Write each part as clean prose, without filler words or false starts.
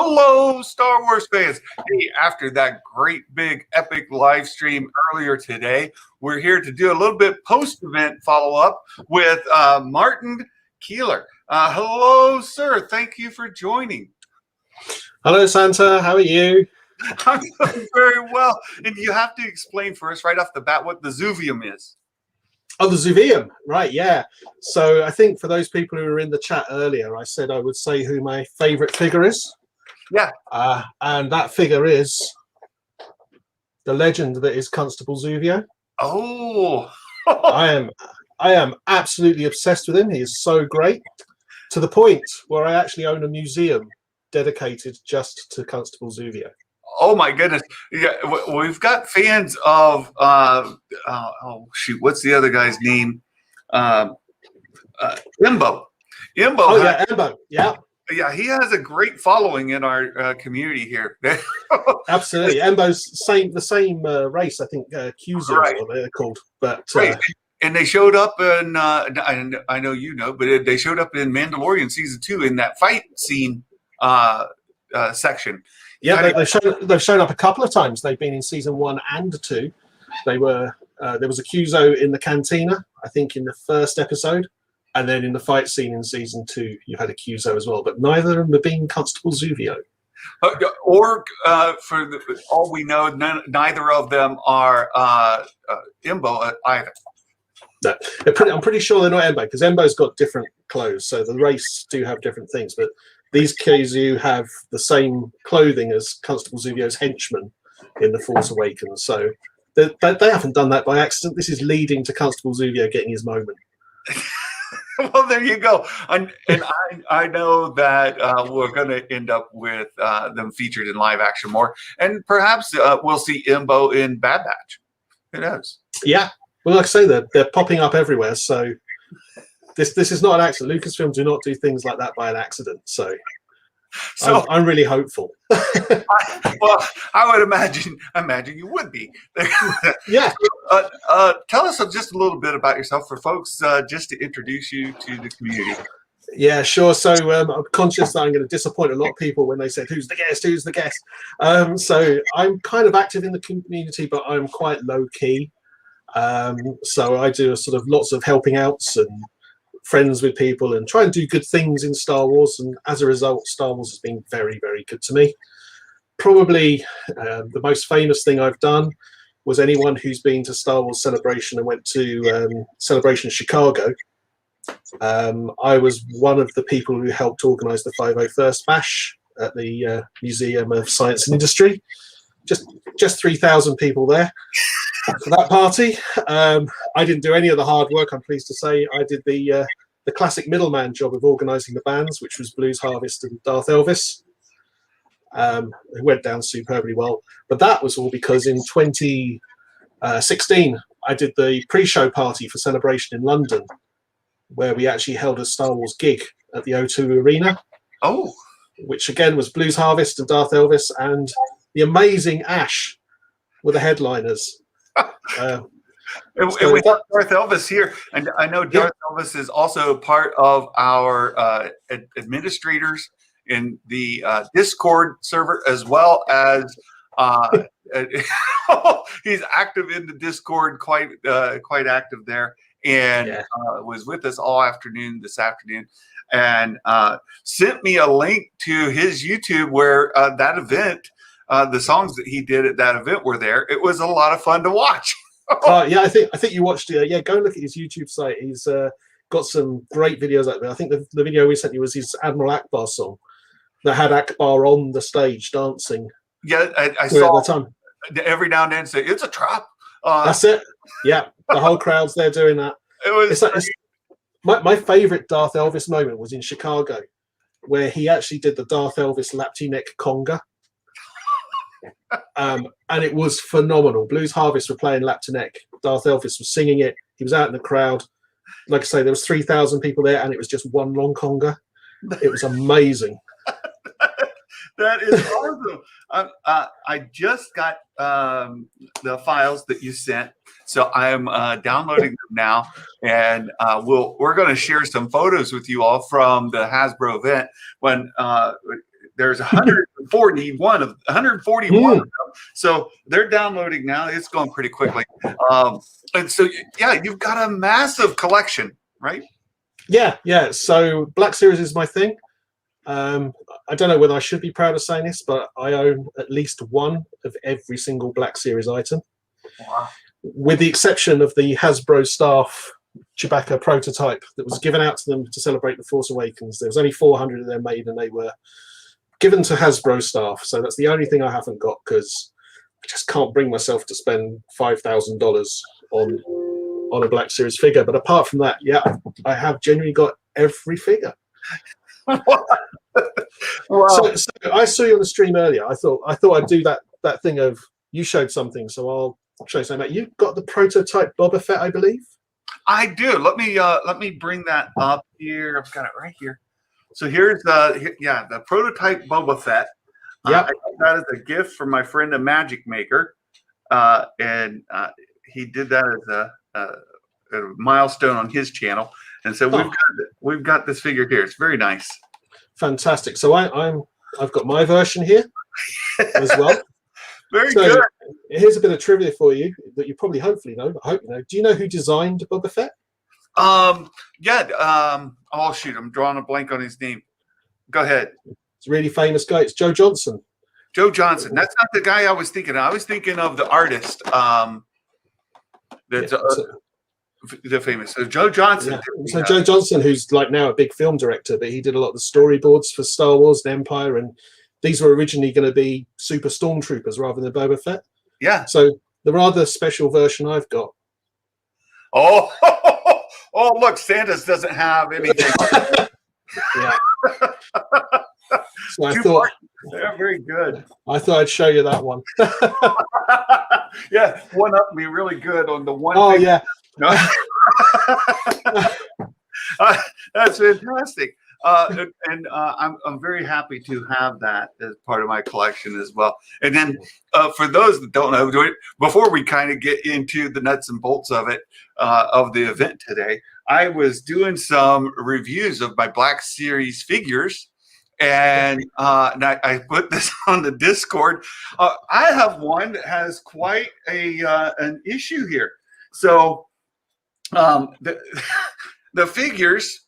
Hello, Star Wars fans. Hey, after that great big epic live stream earlier today, we're here to do a little bit post-event follow-up with Martin Keeler. Hello, sir. Thank you for joining. Hello, Santa. How are you? I'm doing very well. And you have to explain for us right off the bat what the Zuveum is. Oh, the Zuveum. Right, yeah. So I think for those people who were in the chat earlier, I said I would say who my favorite figure is. Yeah. And that figure is the legend that is Constable Zuveum. Oh. I am absolutely obsessed with him. He is so great, to the point where I actually own a museum dedicated just to Constable Zuveum. Oh my goodness! Yeah, we've got fans of oh shoot, what's the other guy's name? Imbo. Oh yeah, Imbo. Yeah. Yeah, he has a great following in our community here. Absolutely, Embo's the same race. I think Qzers, right, what they're called. But right. And they showed up in I know you know, but they showed up in Mandalorian season 2 in that fight scene section. Yeah, they've shown up a couple of times. They've been in season 1 and 2. They were there was a Quzo in the cantina, I think, in the first episode. And then in the fight scene in season 2, you had a Quzo as well, but neither of them have been Constable Zuveum. Or for all we know, neither of them are Imbo either. No, I'm pretty sure they're not Embo, because Embo's got different clothes, so the race do have different things. But these Quzo have the same clothing as Constable Zuveum's henchmen in The Force Awakens, so they haven't done that by accident. This is leading to Constable Zuveum getting his moment. Well, there you go. And I know that we're going to end up with them featured in live action more. And perhaps we'll see Imbo in Bad Batch. Who knows? Yeah. Well, like I say, they're popping up everywhere. So this is not an accident. Lucasfilm do not do things like that by an accident. So I'm really hopeful. Well, I would imagine you would be. Yeah. Tell us just a little bit about yourself for folks, just to introduce you to the community. Yeah, sure. So I'm conscious that I'm going to disappoint a lot of people when they said, "Who's the guest? Who's the guest?" So I'm kind of active in the community, but I'm quite low key. So I do sort of lots of helping outs and friends with people and try and do good things in Star Wars, and as a result Star Wars has been very, very good to me. Probably the most famous thing I've done was anyone who's been to Star Wars Celebration and went to Celebration Chicago. I was one of the people who helped organize the 501st Bash at the Museum of Science and Industry. Just 3,000 people there for that party. I didn't do any of the hard work, I'm pleased to say. I did the classic middleman job of organising the bands, which was Blues Harvest and Darth Elvis. It went down superbly well. But that was all because in 2016, I did the pre-show party for Celebration in London, where we actually held a Star Wars gig at the O2 Arena. Oh. Which again was Blues Harvest and Darth Elvis and the amazing Ash were the headliners. We got Darth Elvis here, and I know Darth Elvis is also part of our administrators in the Discord server, as well as he's active in the Discord, quite active there, and was with us all afternoon this afternoon, and sent me a link to his YouTube where that event. The songs that he did at that event were there. It was a lot of fun to watch. Yeah, I think you watched it. Yeah, go and look at his YouTube site. He's got some great videos out there. I think the video we sent you was his Admiral Akbar song that had Akbar on the stage dancing. Yeah, I saw at the time. Every now and then say, "It's a trap." That's it. Yeah, the whole crowd's there doing that. It was my favorite Darth Elvis moment was in Chicago, where he actually did the Darth Elvis Lapti Neck conga. And it was phenomenal. Blues Harvest were playing Lap to Neck. Darth Elvis was singing it. He was out in the crowd. Like I say, there was 3,000 people there, and it was just one long conga. It was amazing. That is awesome. I just got the files that you sent, so I'm downloading them now, and we're going to share some photos with you all from the Hasbro event when there's hundreds 141 of them. So they're downloading now. It's going pretty quickly. And so, yeah, you've got a massive collection, right? Yeah. So Black Series is my thing. I don't know whether I should be proud of saying this, but I own at least one of every single Black Series item. Wow. With the exception of the Hasbro Staff Chewbacca prototype that was given out to them to celebrate The Force Awakens. There was only 400 of them made, and they were given to Hasbro staff. So that's the only thing I haven't got, because I just can't bring myself to spend $5,000 on a Black Series figure. But apart from that, yeah, I have genuinely got every figure. Wow. So I saw you on the stream earlier. I thought I'd do that thing of, you showed something, so I'll show you something. You've got the prototype Boba Fett, I believe. I do. Let me bring that up here. I've got it right here. So here's the prototype Boba Fett. Yeah, I got that as a gift from my friend, a magic maker, and he did that as a milestone on his channel. And so we've got this figure here. It's very nice. Fantastic. So I've got my version here as well. Very good. Here's a bit of trivia for you that you probably hopefully know, but I hope you know. Do you know who designed Boba Fett? Oh shoot, I'm drawing a blank on his name. Go ahead. It's a really famous guy. It's Joe Johnson. Joe Johnson. That's not the guy I was thinking of. I was thinking of the artist. That's the famous. So Joe Johnson. Yeah. So Joe Johnson, who's like now a big film director, but he did a lot of the storyboards for Star Wars and Empire, and these were originally going to be Super Stormtroopers rather than Boba Fett. Yeah. So the rather special version I've got. Oh, oh! Look, Santa's doesn't have anything. Yeah. So I thought, yeah, very good. I thought I'd show you that one. Yeah, one up me really good on the one. Oh yeah. That's fantastic. And I'm very happy to have that as part of my collection as well. And then for those that don't know, before we kind of get into the nuts and bolts of it, of the event today, I was doing some reviews of my Black Series figures. And I put this on the Discord. I have one that has quite an issue here. So the figures.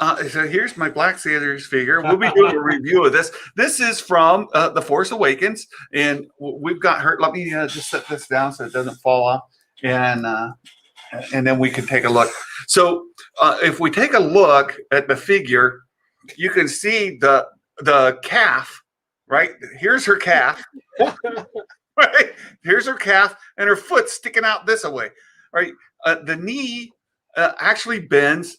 So here's my Black Series figure. We'll be doing a review of this. This is from The Force Awakens, and we've got her. Let me just set this down so it doesn't fall off, and then we can take a look. So if we take a look at the figure, you can see the calf, right? Here's her calf, right? Here's her calf, and her foot sticking out this way, right? The knee actually bends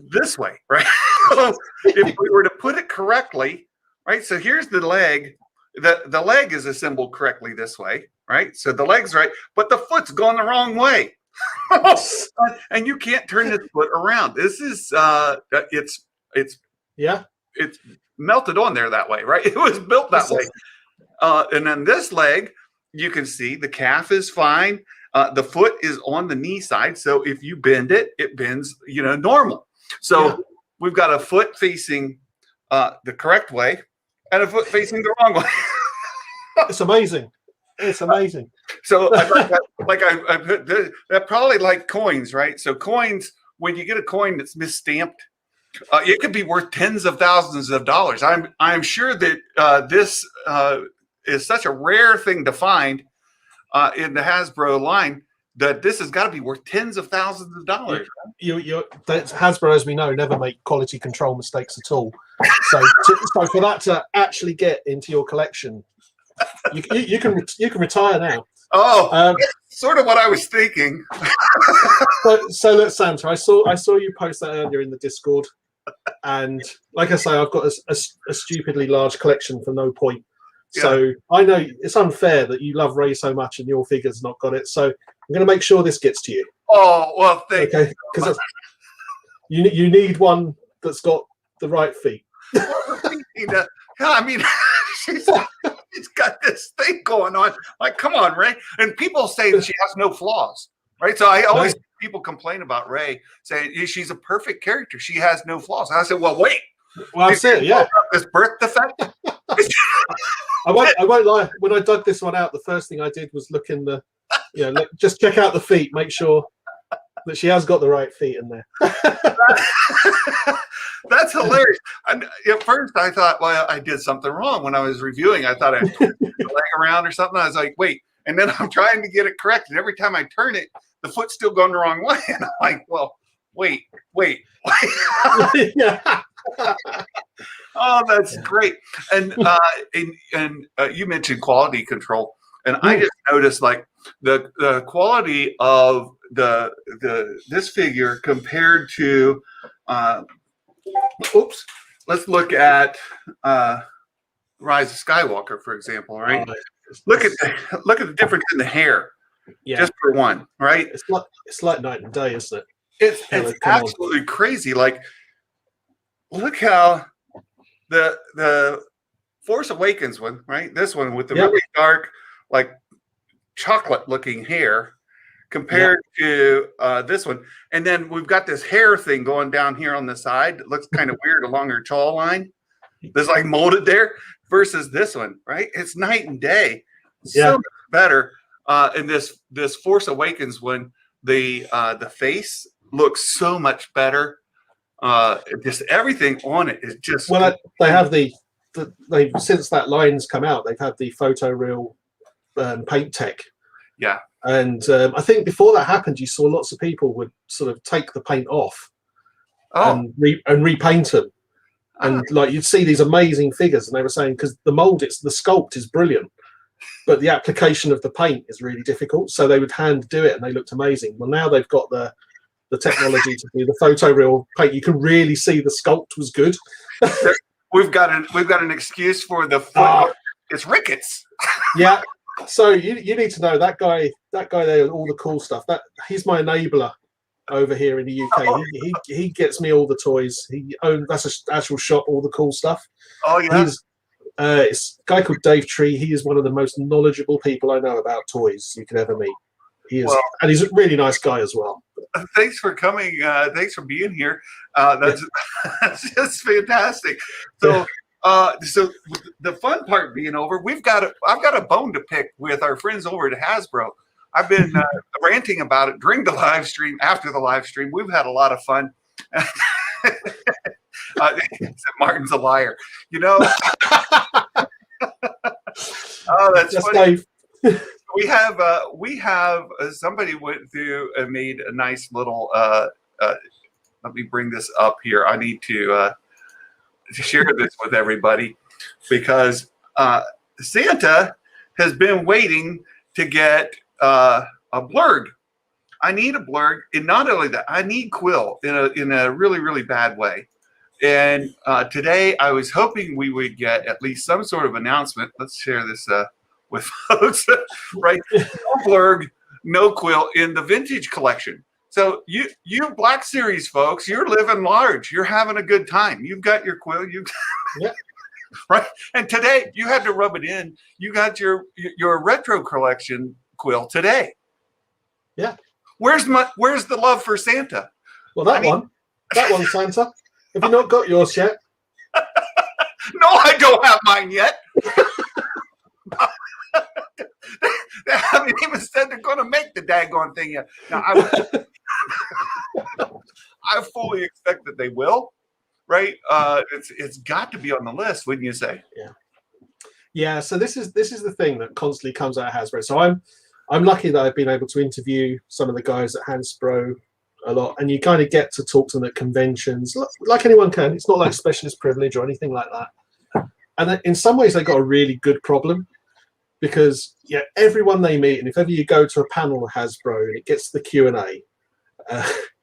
this way, right? So if we were to put it correctly, right? So here's the leg. The leg is assembled correctly this way, right? So the leg's right, but the foot's going the wrong way. And you can't turn this foot around. This is it's melted on there that way, right? It was built that way. And then this leg, you can see the calf is fine. The foot is on the knee side, so if you bend it, it bends, normal. So we've got a foot facing the correct way and a foot facing the wrong way. It's amazing. It's amazing. So I put they're probably like coins, right? So coins, when you get a coin that's misstamped, it could be worth tens of thousands of dollars. I'm sure that this is such a rare thing to find in the Hasbro line that this has got to be worth tens of thousands of dollars. Hasbro, as we know, never make quality control mistakes at all. So for that to actually get into your collection, you can retire now. Oh, sort of what I was thinking. So look, Santa, I saw you post that earlier in the Discord, and like I say, I've got a stupidly large collection for no point. So I know it's unfair that you love Ray so much and your figure's not got it. So I'm going to make sure this gets to you. Oh, well, thank you. Okay, because you need one that's got the right feet. I mean, she's got this thing going on. Like, come on, Ray. And people say that she has no flaws, right? So I always people complain about Ray, saying she's a perfect character. She has no flaws. And I said, well, wait. Well, I said, yeah. This birth defect. I won't lie. When I dug this one out, the first thing I did was look in the, just check out the feet, make sure that she has got the right feet in there. That's hilarious. And at first, I thought, well, I did something wrong when I was reviewing. I thought I twisted the leg around or something. I was like, wait. And then I'm trying to get it correct. And every time I turn it, the foot's still going the wrong way. And I'm like, well, wait. Yeah. Oh, that's great. And you mentioned quality control. And I just noticed like the quality of this figure compared to let's look at Rise of Skywalker, for example, right? Look at the difference in the hair. Yeah. Just for one, right? It's like night and day, isn't it? It's absolutely crazy. Like, look how the Force Awakens one, right? This one with the really dark, like chocolate looking hair compared to this one. And then we've got this hair thing going down here on the side. It looks kind of weird along her jawline. There's like molded there versus this one, right? It's night and day. So much better. And this Force Awakens one, the face looks so much better. Just everything on it is just they have they since that line's come out, they've had the photoreal paint tech. Yeah. And I think before that happened, you saw lots of people would sort of take the paint off and repaint them. And like you'd see these amazing figures, and they were saying because the sculpt is brilliant, but the application of the paint is really difficult. So they would hand do it, and they looked amazing. Well, now they've got the technology to do the photoreal paint. You can really see the sculpt was good. We've got an excuse for the foot. It's rickets. Yeah. So you need to know that guy there, all the cool stuff. He's my enabler over here in the UK. He gets me all the toys. That's an actual shop, all the cool stuff. Oh yeah. It's a guy called Dave Tree. He is one of the most knowledgeable people I know about toys you could ever meet. He is, and he's a really nice guy as well. Thanks for coming. Thanks for being here. That's just fantastic. So. So the fun part being over, I've got a bone to pick with our friends over at Hasbro. I've been ranting about it during the live stream, after the live stream. We've had a lot of fun. Martin's a liar, Oh, that's funny. We have somebody went through and made a nice little. Let me bring this up here. I need to share this with everybody because Santa has been waiting to get a blurg. I need a blurg, and not only that, I need Quill in a really, really bad way. And today I was hoping we would get at least some sort of announcement. Let's share this with folks, right? No blurg, no Quill in the vintage collection. So you Black Series folks, you're living large. You're having a good time. You've got your Quill. Right. And today you had to rub it in. You got your retro collection Quill today. Yeah. Where's the love for Santa? Well, that one, Santa. Have you not got yours yet? No, I don't have mine yet. They haven't even said they're going to make the daggone thing yet. Now, I fully expect that they will, right? It's got to be on the list, wouldn't you say? Yeah. So this is the thing that constantly comes out of Hasbro. So I'm lucky that I've been able to interview some of the guys at Hasbro a lot, and you kind of get to talk to them at conventions, like anyone can. It's not like specialist privilege or anything like that. And in some ways, they got a really good problem. Because everyone they meet, and if ever you go to a panel at Hasbro and it gets to the Q&A,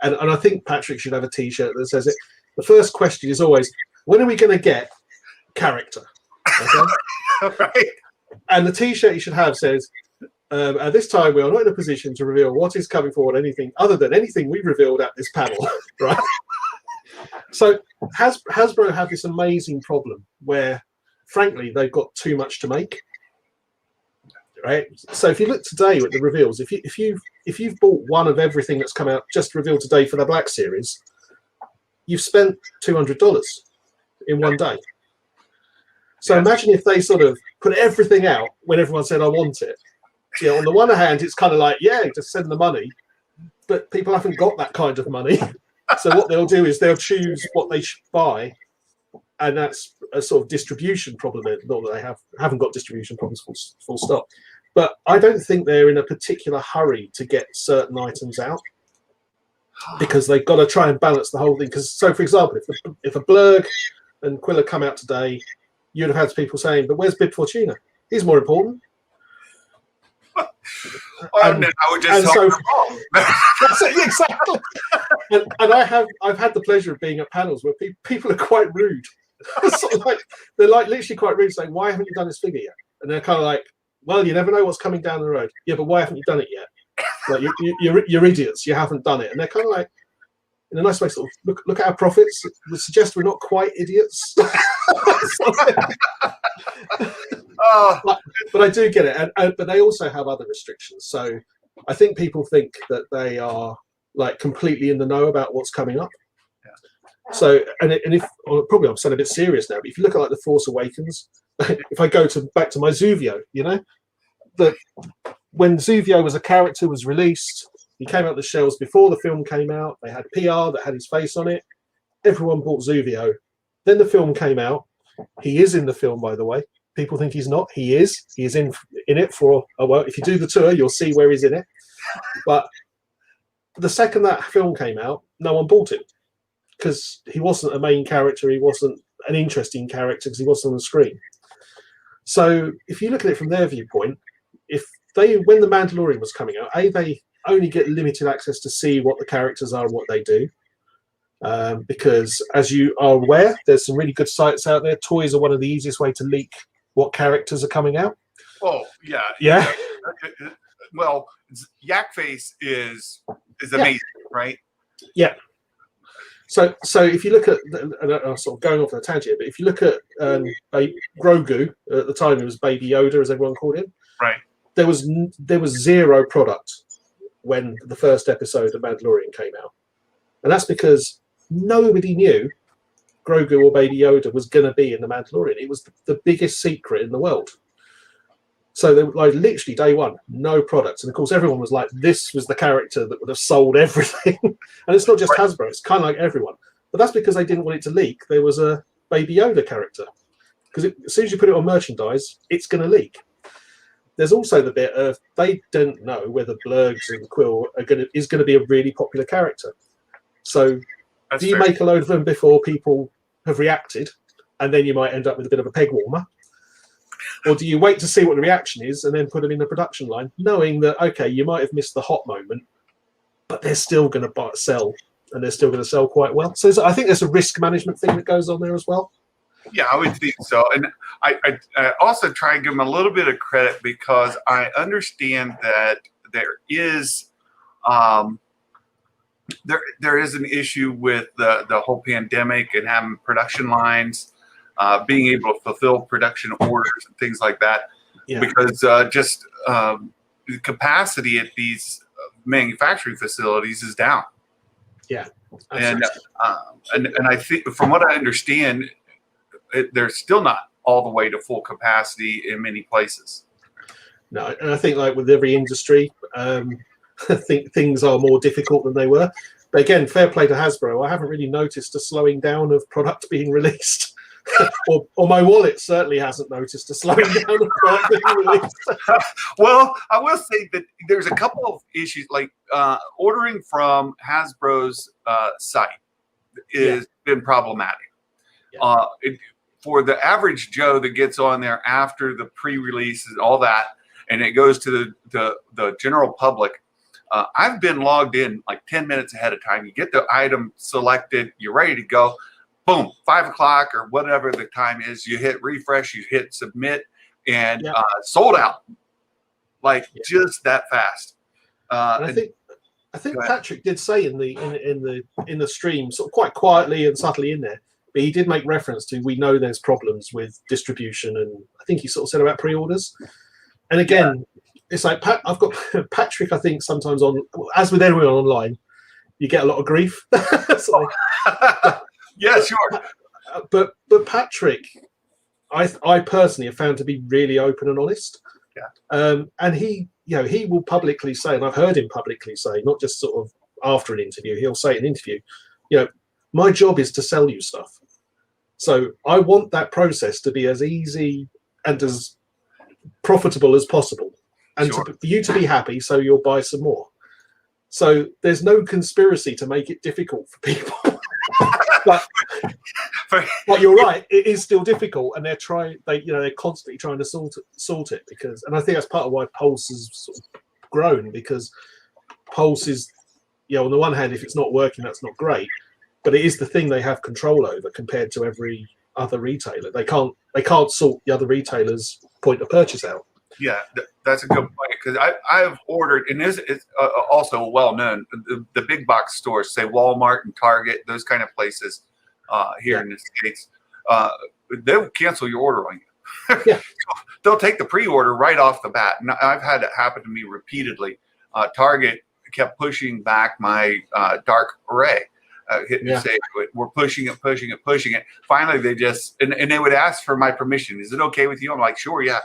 and I think Patrick should have a T-shirt that says it. The first question is always, when are we going to get character? Okay? Right. And the T-shirt you should have says, at this time we are not in a position to reveal what is coming forward, anything other than anything we revealed at this panel. Right. So Hasbro have this amazing problem where, frankly, they've got too much to make. Right. So if you look today at the reveals, if you've bought one of everything that's come out just revealed today for the Black Series, you've spent $200 in one day. So imagine if they sort of put everything out when everyone said, I want it. On the one hand, it's kind of like, yeah, just send the money. But people haven't got that kind of money. So what they'll do is they'll choose what they should buy. And that's a sort of distribution problem. Not that they haven't got distribution problems, full stop. But I don't think they're in a particular hurry to get certain items out, because they've got to try and balance the whole thing. Because, so for example, if a Blurg and Quiller come out today, you'd have had people saying, but where's Bib Fortuna? He's more important. I would just so, that's it, exactly. And I've had the pleasure of being at panels where people are quite rude. Sort of like, they're like literally quite rude, saying, why haven't you done this figure yet? And they're kind of like, well, you never know what's coming down the road. Yeah, but why haven't you done it yet? Like, you're idiots. You haven't done it. And they're kind of like, in a nice way, sort of look at our profits. It would suggest we're not quite idiots. But I do get it. But they also have other restrictions. So I think people think that they are like completely in the know about what's coming up. Yeah. So, and if probably I'm sounding a bit serious now, but if you look at like the Force Awakens, if I go back to my Zuveum, that when Zuveum was a character, was released, he came out the shelves before the film came out. They had PR that had his face on it. Everyone bought Zuveum. Then the film came out. He is in the film, by the way. People think he's not. He is. He is in it for a while. If you do the tour, you'll see where he's in it. But the second that film came out, no one bought him because he wasn't a main character. He wasn't an interesting character because he wasn't on the screen. So if you look at it from their viewpoint, when The Mandalorian was coming out, they only get limited access to see what the characters are and what they do. Because as you are aware, there's some really good sites out there. Toys are one of the easiest way to leak what characters are coming out. Oh, yeah. Yeah. Well, Yak Face is amazing, right? Yeah. So if you look at, I'm sort of going off on a tangent, but if you look at Grogu, at the time it was Baby Yoda, as everyone called him. Right. There was zero product when the first episode of Mandalorian came out. And that's because nobody knew Grogu or Baby Yoda was going to be in The Mandalorian. It was the biggest secret in the world. So they were like literally day one, no products. And of course, everyone was like, this was the character that would have sold everything. And it's not just Hasbro, it's kind of like everyone. But that's because they didn't want it to leak. There was a Baby Yoda character. Because as soon as you put it on merchandise, it's going to leak. There's also the bit of they don't know whether Blurgs and Quill is going to be a really popular character. So do you make a load of them before people have reacted, and then you might end up with a bit of a peg warmer? Or do you wait to see what the reaction is and then put them in the production line, knowing that, okay, you might have missed the hot moment, but they're still going to sell, and they're still going to sell quite well. So I think there's a risk management thing that goes on there as well. Yeah, I would think so. And I also try and give them a little bit of credit because I understand that there is there is an issue with the whole pandemic and having production lines, being able to fulfill production orders and things like that. Yeah. Because just the capacity at these manufacturing facilities is down. Yeah, and I think from what I understand, they're still not all the way to full capacity in many places. No, and I think like with every industry, I think things are more difficult than they were. But again, fair play to Hasbro. I haven't really noticed a slowing down of product being released. or my wallet certainly hasn't noticed a slowing down of product being released. Well, I will say that there's a couple of issues, like ordering from Hasbro's site has been problematic. Yeah. For the average Joe that gets on there after the pre-release and all that, and it goes to the general public, I've been logged in like 10 minutes ahead of time. You get the item selected, you're ready to go. Boom, 5 o'clock or whatever the time is, you hit refresh, you hit submit, and sold out. Like just that fast. I think Patrick did say in the stream, sort of quite quietly and subtly in there, but he did make reference to, we know there's problems with distribution, and I think he sort of said about pre-orders. And again, it's like I've got Patrick. I think sometimes as with everyone online, you get a lot of grief. Yeah, sure. But Patrick I personally have found to be really open and honest. Yeah. And he will publicly say, and I've heard him publicly say, not just sort of after an interview, he'll say in an interview, my job is to sell you stuff. So I want that process to be as easy and as profitable as possible, and Sure. for you to be happy, so you'll buy some more. So there's no conspiracy to make it difficult for people. but you're right, it is still difficult, and they're constantly trying to sort it, because, and I think that's part of why Pulse has sort of grown, because Pulse is, on the one hand, if it's not working, that's not great, but it is the thing they have control over compared to every other retailer. They can't sort the other retailers' point of purchase out. Yeah, that's a good point, because I've ordered, and it's also well known, the big box stores, say Walmart and Target, those kind of places here in the States, they'll cancel your order on you. Yeah. They'll take the pre-order right off the bat. And I've had it happen to me repeatedly. Target kept pushing back my dark array. Say, we're pushing it. Finally, they just, and they would ask for my permission. Is it okay with you? I'm like, sure, yeah.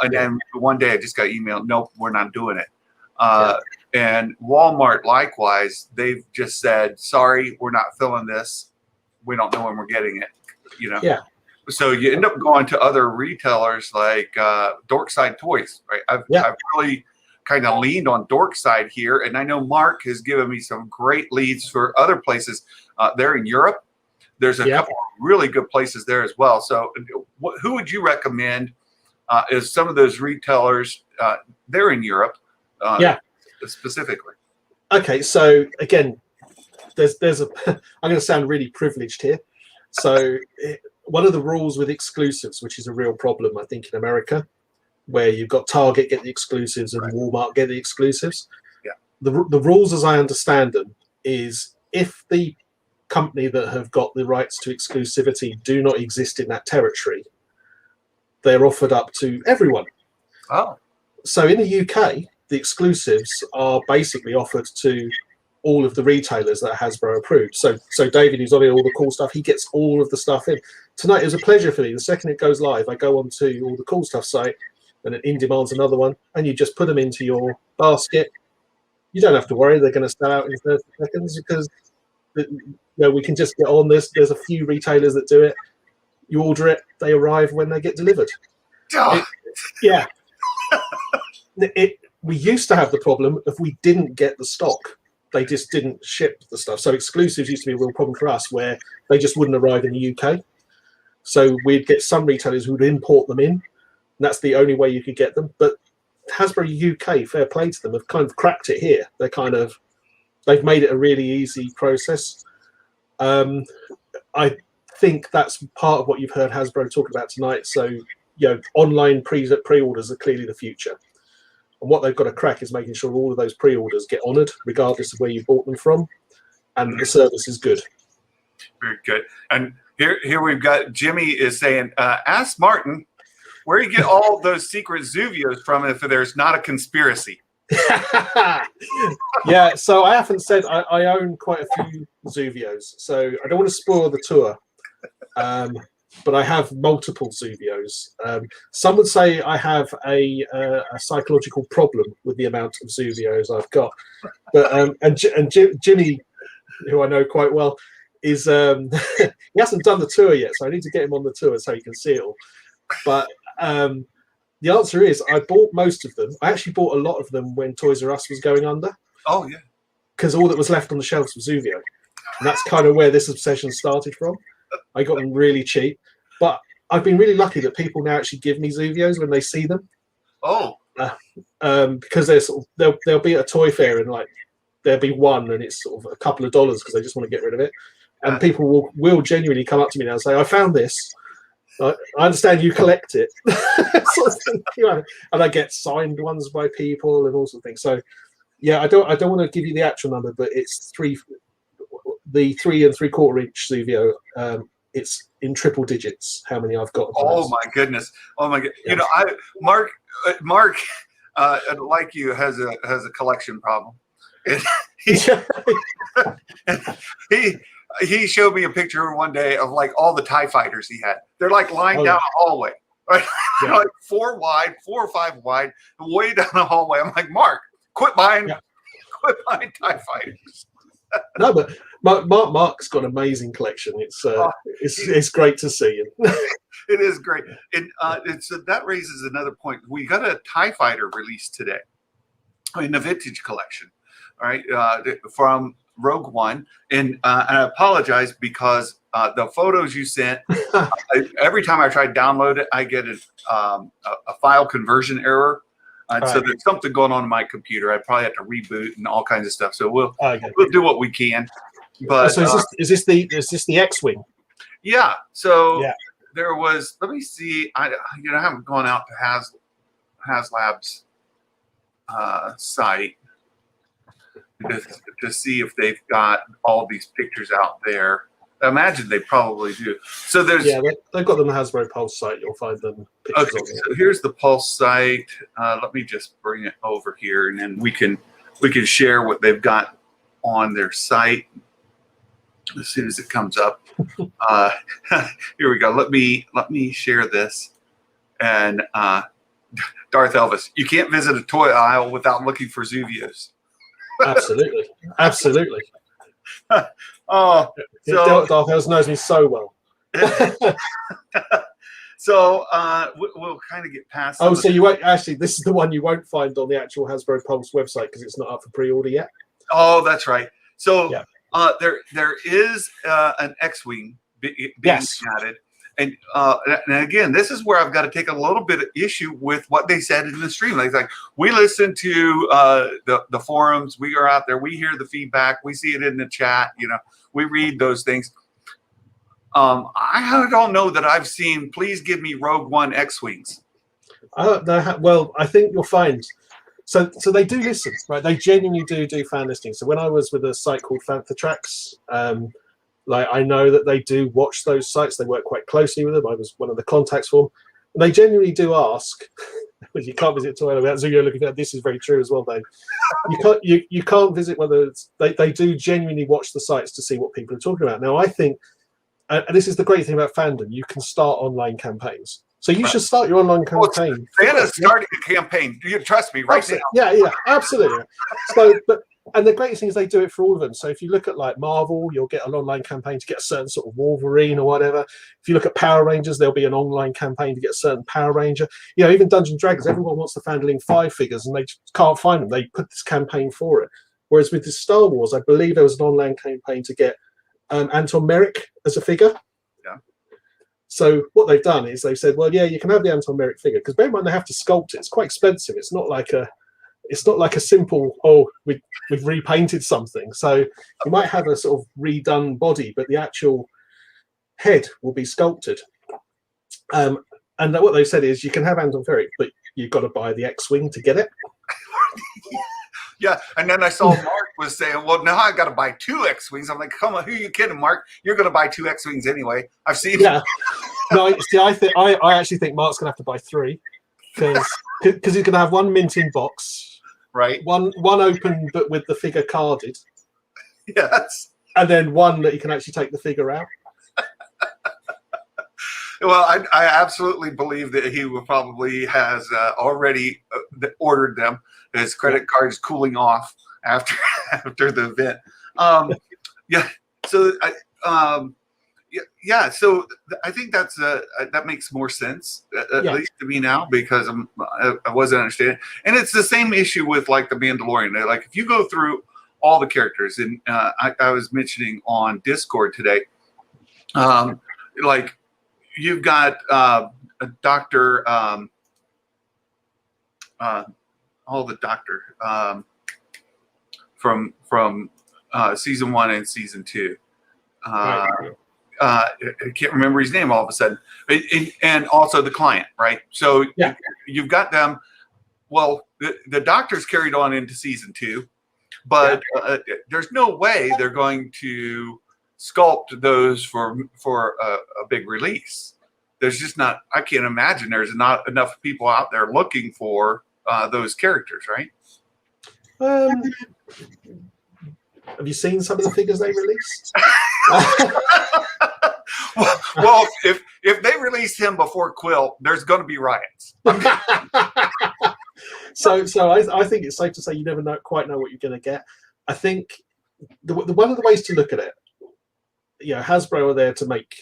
Then one day I just got emailed, nope, we're not doing it. And Walmart, likewise, they've just said, sorry, we're not filling this. We don't know when we're getting it. Yeah. So you end up going to other retailers like Dorkside Toys, right? I've really kind of leaned on Dorkside here, and I know Mark has given me some great leads for other places. They're in Europe. There's a couple of really good places there as well. So who would you recommend is some of those retailers? They're in Europe, specifically. Okay, so again, there's a I'm going to sound really privileged here. So one of the rules with exclusives, which is a real problem, I think, in America, where you've got Target get the exclusives and Walmart get the exclusives. Yeah. The rules, as I understand them, is if the company that have got the rights to exclusivity do not exist in that territory, they're offered up to everyone. Oh. So in the UK, the exclusives are basically offered to all of the retailers that Hasbro approved. So David, who's on all the cool stuff, he gets all of the stuff in. Tonight, it was a pleasure for me. The second it goes live, I go onto all the cool stuff site, and it in-demands another one, and you just put them into your basket. You don't have to worry they're going to sell out in 30 seconds, because we can just get on this. There's a few retailers that do it. You order it, they arrive when they get delivered. We used to have the problem if we didn't get the stock. They just didn't ship the stuff. So exclusives used to be a real problem for us, where they just wouldn't arrive in the UK. So we'd get some retailers who would import them in, and that's the only way you could get them. But Hasbro UK, fair play to them, have kind of cracked it here. They've made it a really easy process. I think that's part of what you've heard Hasbro talk about tonight. So, online pre-orders are clearly the future. And what they've got to crack is making sure all of those pre-orders get honoured, regardless of where you bought them from, and the service is good. Very good. And here we've got Jimmy is saying, ask Martin where you get all those secret Zuveums from if there's not a conspiracy. Yeah, so I haven't said I own quite a few Zuveums, so I don't want to spoil the tour. But I have multiple Zuveums. Some would say I have a psychological problem with the amount of Zuveums I've got. But Jimmy, who I know quite well, is he hasn't done the tour yet, so I need to get him on the tour so he can see it all. But the answer is I bought most of them. I actually bought a lot of them when Toys R Us was going under. Oh, yeah. Because all that was left on the shelves was Zuveum. And that's kind of where this obsession started from. I got them really cheap. But I've been really lucky that people now actually give me Zuveums when they see them. Oh. Because they'll be at a toy fair and there'll be one and it's sort of a couple of dollars because they just want to get rid of it. And people will genuinely come up to me now and say, I found this. I understand you collect it. Sort of thing, and I get signed ones by people and all sorts of things. So yeah, I don't want to give you the actual number, but it's the 3 3/4 inch Zuveum. It's in triple digits how many I've got. Oh my goodness! Oh my god! Yeah. Mark, like you, has a collection problem. he showed me a picture one day of like all the TIE fighters he had. They're like lying down a hallway, right? Yeah. Like 4 or 5 wide, way down the hallway. I'm like, Mark, quit buying TIE fighters. No, but Mark's got an amazing collection. It's great to see. It is great. And that raises another point. We got a TIE fighter released today in the vintage collection, all right, from Rogue One. And I apologize because the photos you sent, every time I try to download it, I get a file conversion error. So there's something going on in my computer. I probably have to reboot and all kinds of stuff. So we'll do what we can. But so is this the X-wing? Yeah. So there was. Let me see. I haven't gone out to HasLab's site to see if they've got all these pictures out there. I imagine they probably do. So there's they've got them on the Hasbro Pulse site. You'll find them. Okay, so here's the Pulse site. Let me just bring it over here, and then we can share what they've got on their site as soon as it comes up. Here we go. Let me share this. And Darth Elvis, you can't visit a toy aisle without looking for Zuveums. Absolutely. Oh, so Darth Elvis knows me so well. So we'll kind of get past. Oh, so you won't actually. This is the one you won't find on the actual Hasbro Pulse website because it's not up for pre-order yet. Oh, that's right. So there is an X-wing being added, and again, this is where I've got to take a little bit of issue with what they said in the stream. Like we listen to the forums, we are out there, we hear the feedback, we see it in the chat. We read those things. I don't know that I've seen. Please give me Rogue One X-wings. Well, I think you'll find. So they do listen, right? They genuinely do fan listening. So when I was with a site called Fanjecture, I know that they do watch those sites. They work quite closely with them. I was one of the contacts for them. And they genuinely do ask. You can't visit toy without Zuveum looking at. This is very true as well, though. You can't visit whether it's, they do genuinely watch the sites to see what people are talking about. Now I think, and this is the great thing about Fandom, you can start online campaigns. So you should start your online campaign. Santa's starting a campaign. You trust me, right now. Yeah, absolutely. So, and the greatest thing is they do it for all of them. So if you look at like Marvel, you'll get an online campaign to get a certain sort of Wolverine or whatever. If you look at Power Rangers, there'll be an online campaign to get a certain Power Ranger. Even Dungeons and Dragons, everyone wants the Fandling 5 figures and they just can't find them. They put this campaign for it. Whereas with the Star Wars, I believe there was an online campaign to get Anton Merrick as a figure. So what they've done is they've said, well, you can have the Anton Merrick figure, because bear in mind they have to sculpt it. It's quite expensive. It's not like a simple, we've repainted something. So you might have a sort of redone body, but the actual head will be sculpted. And what they've said is you can have Anton Merrick, but you've got to buy the X-wing to get it. Yeah, and then I saw Mark was saying, well, now I got to buy 2 X-wings. I'm like, come on, who are you kidding, Mark? You're going to buy 2 X-wings anyway. I've seen. Yeah. No, see, I actually think Mark's going to have to buy 3 because he's going to have one minting box, right? One open but with the figure carded. Yes. And then one that you can actually take the figure out. Well, I absolutely believe that he probably has already ordered them. His credit card is cooling off after the event. So So I think that makes more sense at least to me now, because I wasn't understanding. And it's the same issue with like the Mandalorian. Like if you go through all the characters, and I was mentioning on Discord today, like you've got a Doctor. The Doctor from season 1 and season 2. I can't remember his name all of a sudden. And also the client, right? So you've got them. Well, the Doctor's carried on into season 2, but there's no way they're going to sculpt those for a big release. There's just not. I can't imagine there's not enough people out there looking for those characters, right? Have you seen some of the figures they released? well, if they release him before Quill, there's going to be riots. So I think it's safe to say you never quite know what you're going to get. I think one of the ways to look at it, Hasbro are there to make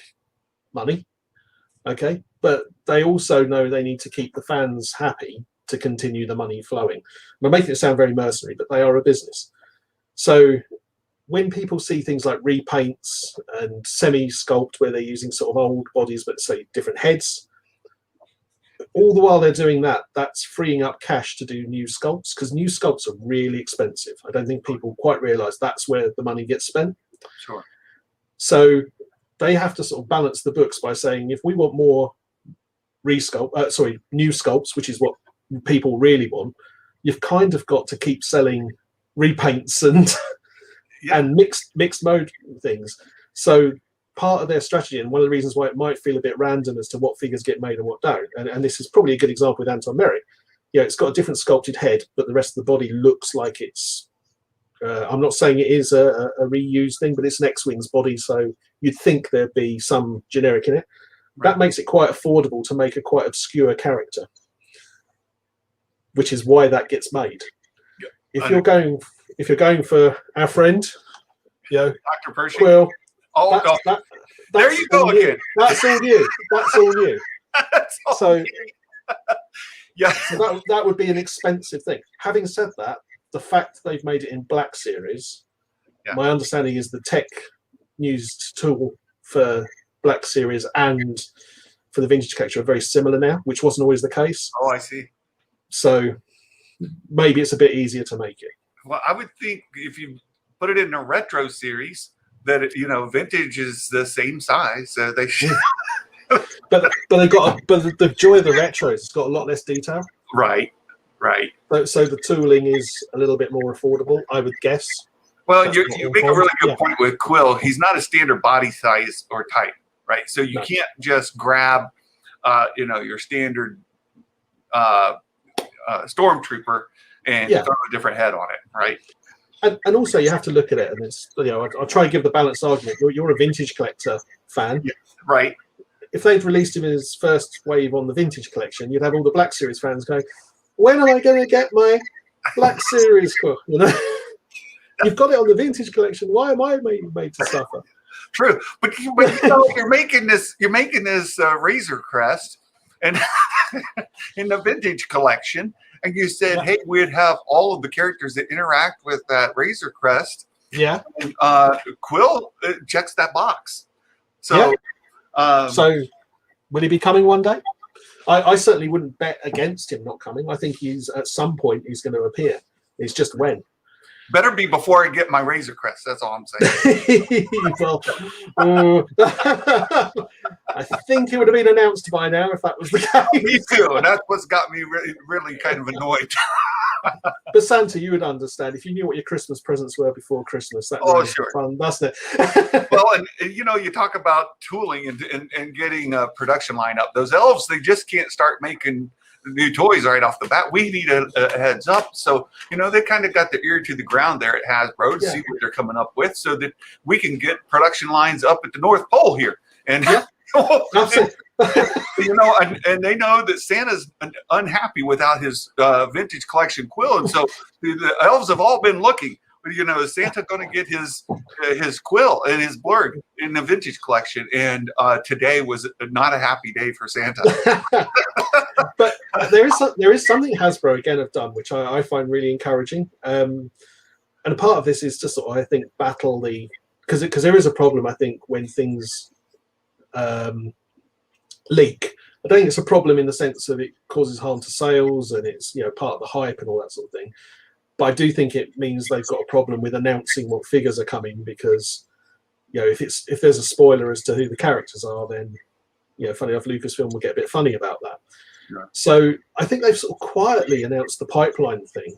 money, okay, but they also know they need to keep the fans happy to continue the money flowing. I'm making it sound very mercenary, but they are a business. So when people see things like repaints and semi-sculpt where they're using sort of old bodies but say different heads, all the while they're doing that, that's freeing up cash to do new sculpts, because new sculpts are really expensive. I don't think people quite realise that's where the money gets spent. Sure. So they have to sort of balance the books by saying, if we want more new sculpts, which is what people really want, you've kind of got to keep selling repaints and and mixed mode things. So part of their strategy, and one of the reasons why it might feel a bit random as to what figures get made and what don't, and this is probably a good example with Anton Merrick. It's got a different sculpted head, but the rest of the body looks like it's I'm not saying it is a reused thing, but it's an X-Wing's body, so you'd think there'd be some generic in it. Right. That makes it quite affordable to make a quite obscure character, which is why that gets made. Yeah. If you're going for our friend, Dr. Pershing. Quill, there you go again. That's all you. That's all you. That's all so, you. Yeah. So that would be an expensive thing. Having said that, the fact they've made it in Black Series, my understanding is the tech used tool for Black Series and for the Vintage Collection are very similar now, which wasn't always the case. Oh, I see. So maybe it's a bit easier to make it. Well, I would think if you put it in a retro series, that vintage is the same size. They should. but the joy of the retro is it's got a lot less detail. Right. So the tooling is a little bit more affordable, I would guess. Well, you make a really good point with Quill. He's not a standard body size or type, right? So you can't just grab, your standard stormtrooper and throw a different head on it, right? And also you have to look at it, and it's I'll try and give the balanced argument. You're a vintage collector fan, right? If they'd released him in his first wave on the Vintage Collection, you'd have all the Black Series fans going, "When am I going to get my Black Series Quill?" You've got it on the Vintage Collection. Why am I made to suffer? True, but you're making this Razor Crest, and in the Vintage Collection, and you said, "Hey, we'd have all of the characters that interact with that Razor Crest." Yeah, and, Quill checks that box. So, so will he be coming one day? I certainly wouldn't bet against him not coming. I think at some point he's going to appear. It's just when. Better be before I get my Razor Crest. That's all I'm saying. Well, I think it would have been announced by now if that was the case. Me too. And that's what's got me really kind of annoyed. But Santa, you would understand if you knew what your Christmas presents were before Christmas. That was fun, doesn't it? Well, and you talk about tooling and getting a production line up. Those elves, they just can't start making new toys right off the bat. We need a heads up. So, they kind of got their ear to the ground there at Hasbro to see what they're coming up with so that we can get production lines up at the North Pole here. And, and they know that Santa's unhappy without his Vintage Collection Quill. And so the elves have all been looking. Is Santa going to get his Quill and his Blurg in the Vintage Collection? And today was not a happy day for Santa. But there is something Hasbro again have done, which I find really encouraging. And a part of this is to sort of, I think, battle because there is a problem. I think when things leak, I don't think it's a problem in the sense that it causes harm to sales and it's part of the hype and all that sort of thing. But I do think it means they've got a problem with announcing what figures are coming because, if there's a spoiler as to who the characters are, then, funny enough, Lucasfilm will get a bit funny about that. Right. So I think they've sort of quietly announced the pipeline thing,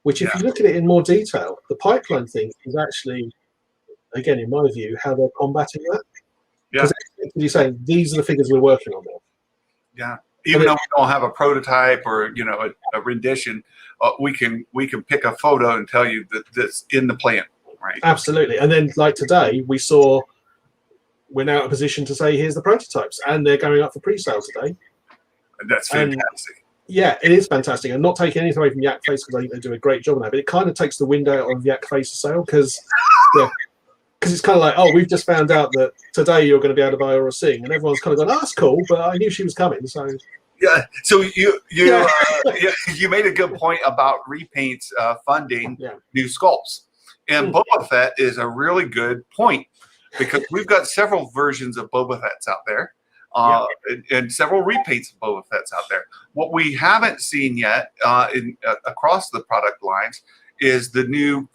which if you look at it in more detail, the pipeline thing is actually, again, in my view, how they're combating that. Because you're saying these are the figures we're working on now. Yeah. Even though we don't have a prototype or a rendition, we can pick a photo and tell you that that's in the plan. Right. Absolutely. And then, like today, we're now in a position to say, here's the prototypes, and they're going up for pre-sale today. That's fantastic. Yeah, it is fantastic. And not taking anything away from Yak Face, because I think they do a great job on that, but it kind of takes the wind out of Yak Face's sale, because it's kind of like, oh, we've just found out that today you're going to be able to buy Aura Sing, and everyone's kind of going, oh, that's cool, but I knew she was coming, so... Yeah, so you made a good point about repaints funding new sculpts. And Boba Fett is a really good point, because we've got several versions of Boba Fett's out there. And several repaints of Boba Fett's out there. What we haven't seen yet across the product lines is the new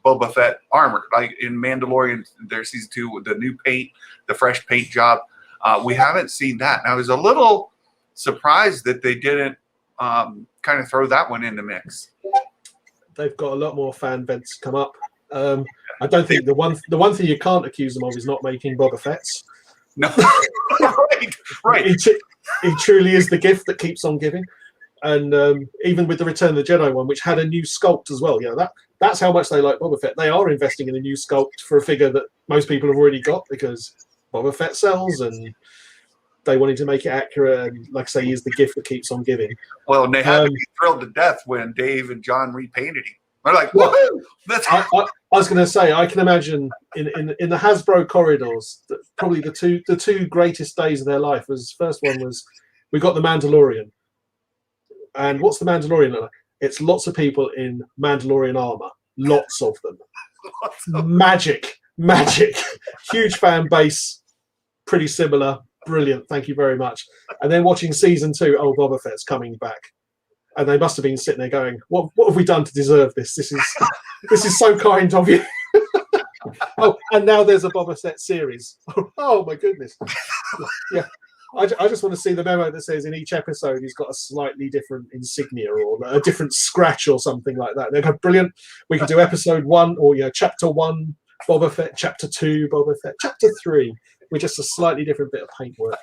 Boba Fett armor. Like in Mandalorian, their season 2 with the new paint, the fresh paint job. We haven't seen that. And I was a little surprised that they didn't kind of throw that one in the mix. They've got a lot more fan vents come up. I don't think the one thing you can't accuse them of is not making Boba Fett's. No, right. He truly is the gift that keeps on giving, and even with the Return of the Jedi one, which had a new sculpt as well, that's how much they like Boba Fett. They are investing in a new sculpt for a figure that most people have already got, because Boba Fett sells, and they wanted to make it accurate. And like I say, he is the gift that keeps on giving. Well, and they had to be thrilled to death when Dave and John repainted him. They're like, woohoo! I was going to say, I can imagine in the Hasbro corridors that probably the two greatest days of their life was, first one was, we got the Mandalorian. And what's the Mandalorian like? It's lots of people in Mandalorian armor, lots of them. Magic, huge fan base, pretty similar, brilliant. Thank you very much. And then watching season 2, oh, Boba Fett's coming back. And they must have been sitting there going, "What have we done to deserve this? This is so kind of you." Oh, and now there's a Boba Fett series. Oh my goodness! Yeah, I just want to see the memo that says in each episode he's got a slightly different insignia or a different scratch or something like that. They're brilliant. We could do episode 1 or chapter 1 Boba Fett, chapter 2 Boba Fett, chapter 3 with just a slightly different bit of paintwork.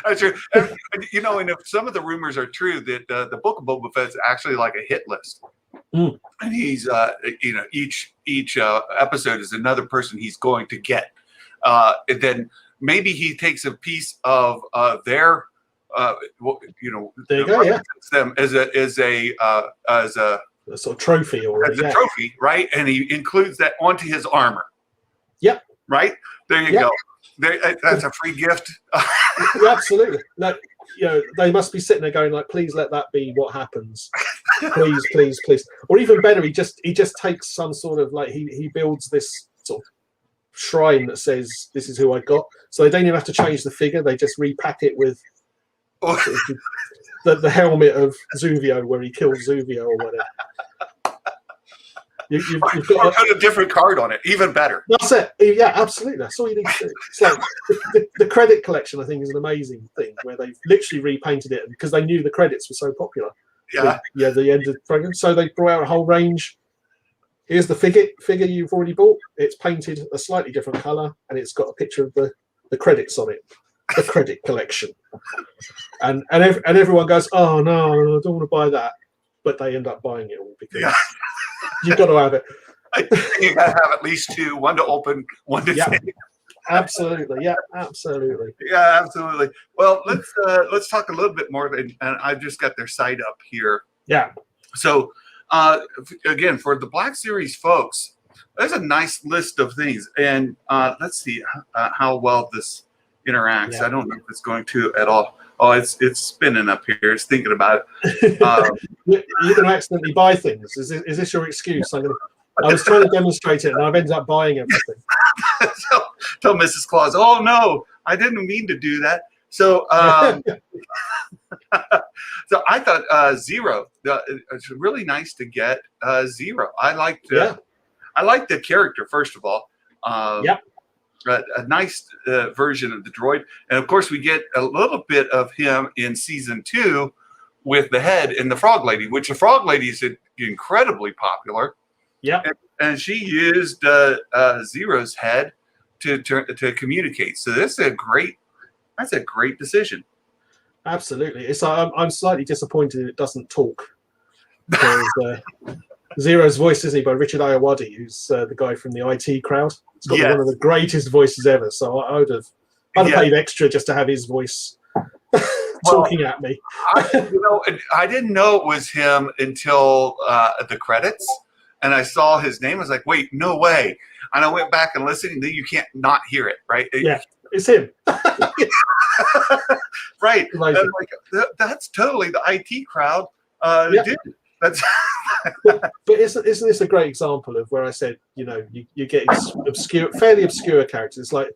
That's true. And if some of the rumors are true, that the book of Boba Fett is actually like a hit list, and he's each episode is another person he's going to get. And then maybe he takes a piece of their there you go, them as a sort of trophy or as a trophy, right? And he includes that onto his armor. Yep. Right? There you go. That's a free gift. Absolutely. Like, they must be sitting there going like, please let that be what happens. Please. Or even better, he just takes some sort of like he builds this sort of shrine that says this is who I got. So they don't even have to change the figure, they just repack it with sort of the helmet of Zuveum where he kills Zuveum or whatever. You've got put a different card on it, even better. That's it. Yeah, absolutely. That's all you need to do. It's like the credit collection, I think, is an amazing thing where they've literally repainted it because they knew the credits were so popular. Yeah. The end of the program. So they brought out a whole range. Here's the figure you've already bought. It's painted a slightly different color, and it's got a picture of the credits on it. The credit collection. And everyone goes, oh no, I don't want to buy that. But they end up buying it all because you've got to have it. You got to have at least 2, one to open, one to save. Absolutely. Yeah, absolutely. Yeah, absolutely. Well, let's talk a little bit more. And I've just got their site up here. Yeah. So, again, for the Black Series folks, there's a nice list of things. And let's see how well this interacts. I don't know if it's going to at all. Oh, it's spinning up here. It's thinking about it. You're going to accidentally buy things. Is this your excuse? I was trying to demonstrate it, and I've ended up buying everything. Tell Mrs. Claus, oh no, I didn't mean to do that. So, so I thought Zero. It's really nice to get Zero. I like the character first of all. A nice version of the droid. And of course, we get a little bit of him in season 2 with the head and the Frog Lady, which the Frog Lady is incredibly popular. Yeah. And she used Zero's head to communicate. So that's a great decision. Absolutely. I'm slightly disappointed it doesn't talk. Because, Zero's voice, isn't he, by Richard Ayoade, who's the guy from the IT crowd. It's got Yes. one of the greatest voices ever. So I'd have paid extra just to have his voice talking at me. I didn't know it was him until the credits, and I saw his name. I was like, wait, no way. And I went back and listened, and then you can't not hear it, right? Yeah, it's him. Right. Like, that's totally the IT crowd. Dude, that's but isn't this a great example of where I said, you get fairly obscure characters. It's like,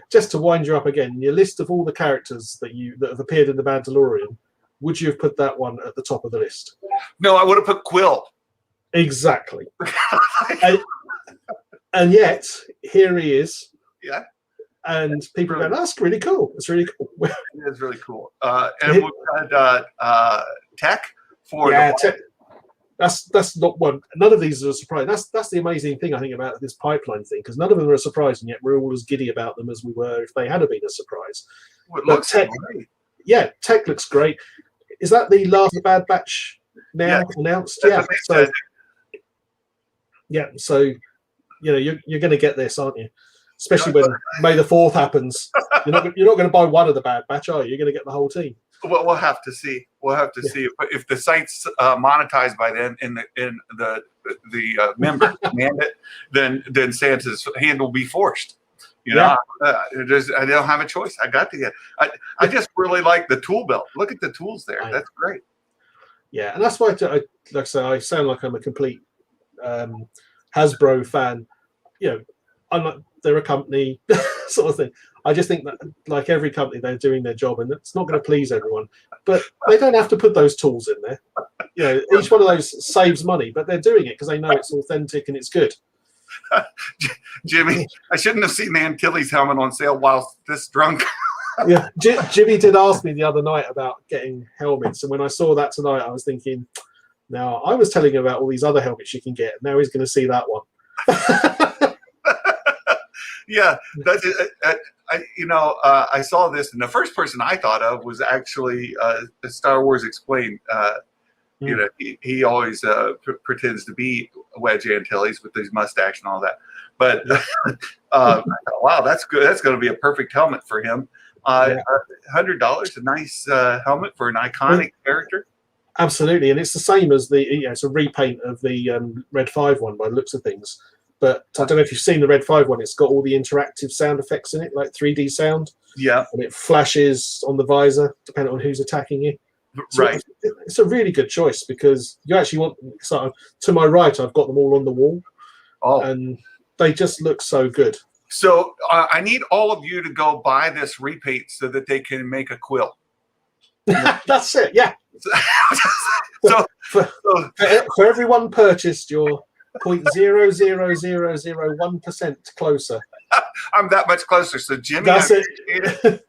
just to wind you up again, your list of all the characters that have appeared in The Mandalorian, would you have put that one at the top of the list? No, I would have put Quill. Exactly. and yet, here he is. Yeah. And people go, that's really cool. It's really cool. It is really cool. And we've got Tech for Tech. That's not one. None of these are a surprise. That's the amazing thing I think about this pipeline thing, because none of them are a surprise, and yet we're all as giddy about them as we were if they had been a surprise. Well, it looks Tech, great. Yeah, Tech looks great. Is that the last Bad Batch now announced? Yeah. So you're going to get this, aren't you? Especially when May the 4th happens. You're not going to buy one of the Bad Batch, are you? You're going to get the whole team. Well, we'll have to see. We'll have to see if the site's monetized by then, in the members demand it, then Santa's hand will be forced. I don't have a choice. I got to get. I just really like the tool belt. Look at the tools there. That's great. Yeah, and that's why like I say, I sound like I'm a complete Hasbro fan. They're a company sort of thing. I just think that, like every company, they're doing their job, and it's not going to please everyone. But they don't have to put those tools in there. Each one of those saves money, but they're doing it because they know it's authentic and it's good. Jimmy, I shouldn't have seen the Antilles helmet on sale while this drunk. Yeah, Jimmy did ask me the other night about getting helmets, and when I saw that tonight, I was thinking, now I was telling him about all these other helmets you can get, and now he's going to see that one. Yeah, that's it. I saw this, and the first person I thought of was actually Star Wars Explained. He always pretends to be Wedge Antilles with his mustache and all that. But wow, that's good. That's going to be a perfect helmet for him. $100, a nice helmet for an iconic character. Absolutely, and it's the same as it's a repaint of the Red 5 one by the looks of things. But I don't know if you've seen the Red 5 one. It's got all the interactive sound effects in it, like 3D sound. Yeah. And it flashes on the visor, depending on who's attacking you. So right. It's a really good choice because you actually want, to my right, I've got them all on the wall. Oh. And they just look so good. So I need all of you to go buy this repaint so that they can make a quill. That's it, yeah. So for everyone purchased, you're 0.00001% closer. I'm that much closer. So Jimmy, that's it.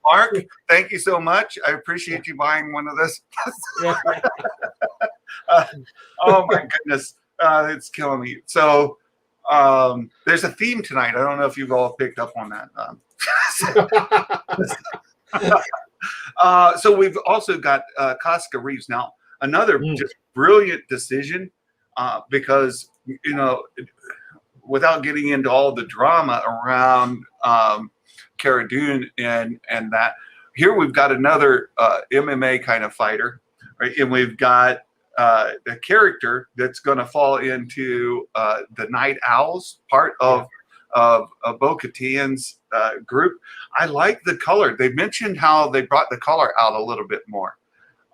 Mark, thank you so much. I appreciate you buying one of this. Oh my goodness, it's killing me. So there's a theme tonight. I don't know if you've all picked up on that. So we've also got Casca Reeves now. Another just brilliant decision because without getting into all the drama around Cara Dune and that, here we've got another MMA kind of fighter, right? And we've got a character that's going to fall into the Night Owls part of Bo-Katan's group. I like the color. They mentioned how they brought the color out a little bit more.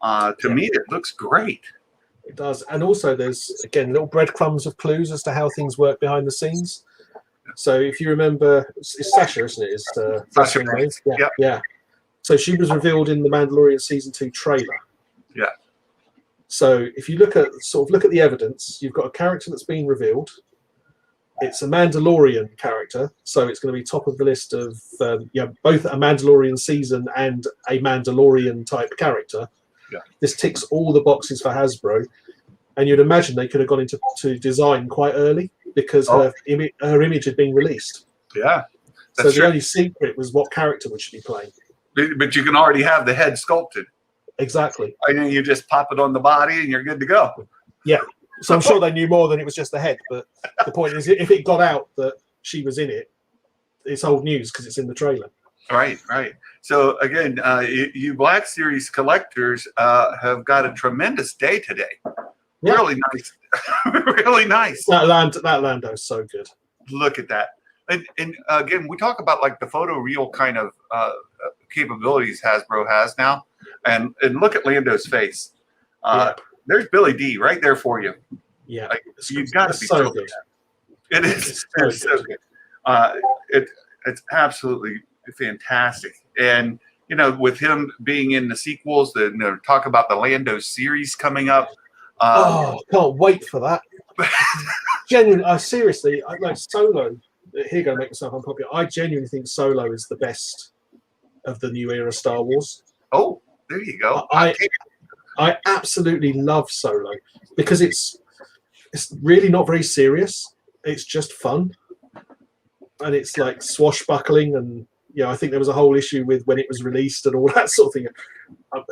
To me, it looks great. It does. And also there's, again, little breadcrumbs of clues as to how things work behind the scenes. So if you remember, it's Sasha, isn't it? It's Sasha. Yeah. So she was revealed in the Mandalorian Season 2 trailer. Yeah. So if you look at the evidence, you've got a character that's been revealed. It's a Mandalorian character, so it's going to be top of the list of both a Mandalorian season and a Mandalorian type character. Yeah. This ticks all the boxes for Hasbro, and you'd imagine they could have gone into design quite early because her image had been released. Yeah. So the only secret was what character would she be playing. But you can already have the head sculpted. Exactly. And then you just pop it on the body and you're good to go. Yeah. So I'm sure they knew more than it was just the head. But the point is, if it got out that she was in it, it's old news because it's in the trailer. Right. So again, you Black Series collectors have got a tremendous day today. Yeah. Really nice. Really nice. That Lando is so good. Look at that. And again, we talk about like the photoreal kind of capabilities Hasbro has now, and look at Lando's face. There's Billy D right there for you. Yeah, like, you've got to be so good. It is so good. It's absolutely fantastic, and with him being in the sequels, talk about the Lando series coming up. Can't wait for that. Genuinely, seriously, like Solo. Here, go make myself unpopular. I genuinely think Solo is the best of the new era Star Wars. Oh, there you go. I absolutely love Solo because it's really not very serious. It's just fun, and it's like swashbuckling, and I think there was a whole issue with when it was released and all that sort of thing.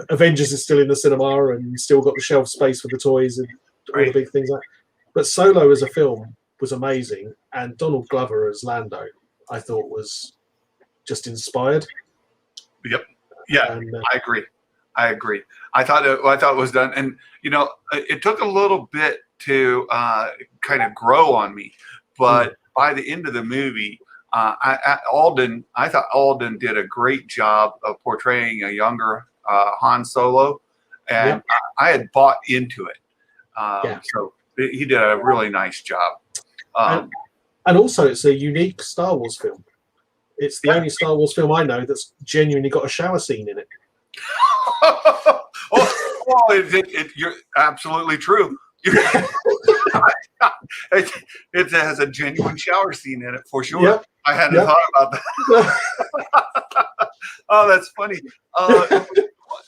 Avengers is still in the cinema, and you still got the shelf space for the toys and all the big things like that. But Solo as a film was amazing, and Donald Glover as Lando, I thought was just inspired. Yep. Yeah, and, I agree. I thought it was done, and it took a little bit to kind of grow on me, but by the end of the movie, I thought Alden did a great job of portraying a younger Han Solo, and I had bought into it. So he did a really nice job. And also, it's a unique Star Wars film. It's the only Star Wars film I know that's genuinely got a shower scene in it. You're absolutely true. It has a genuine shower scene in it for sure. Yep. I hadn't thought about that. Oh, that's funny.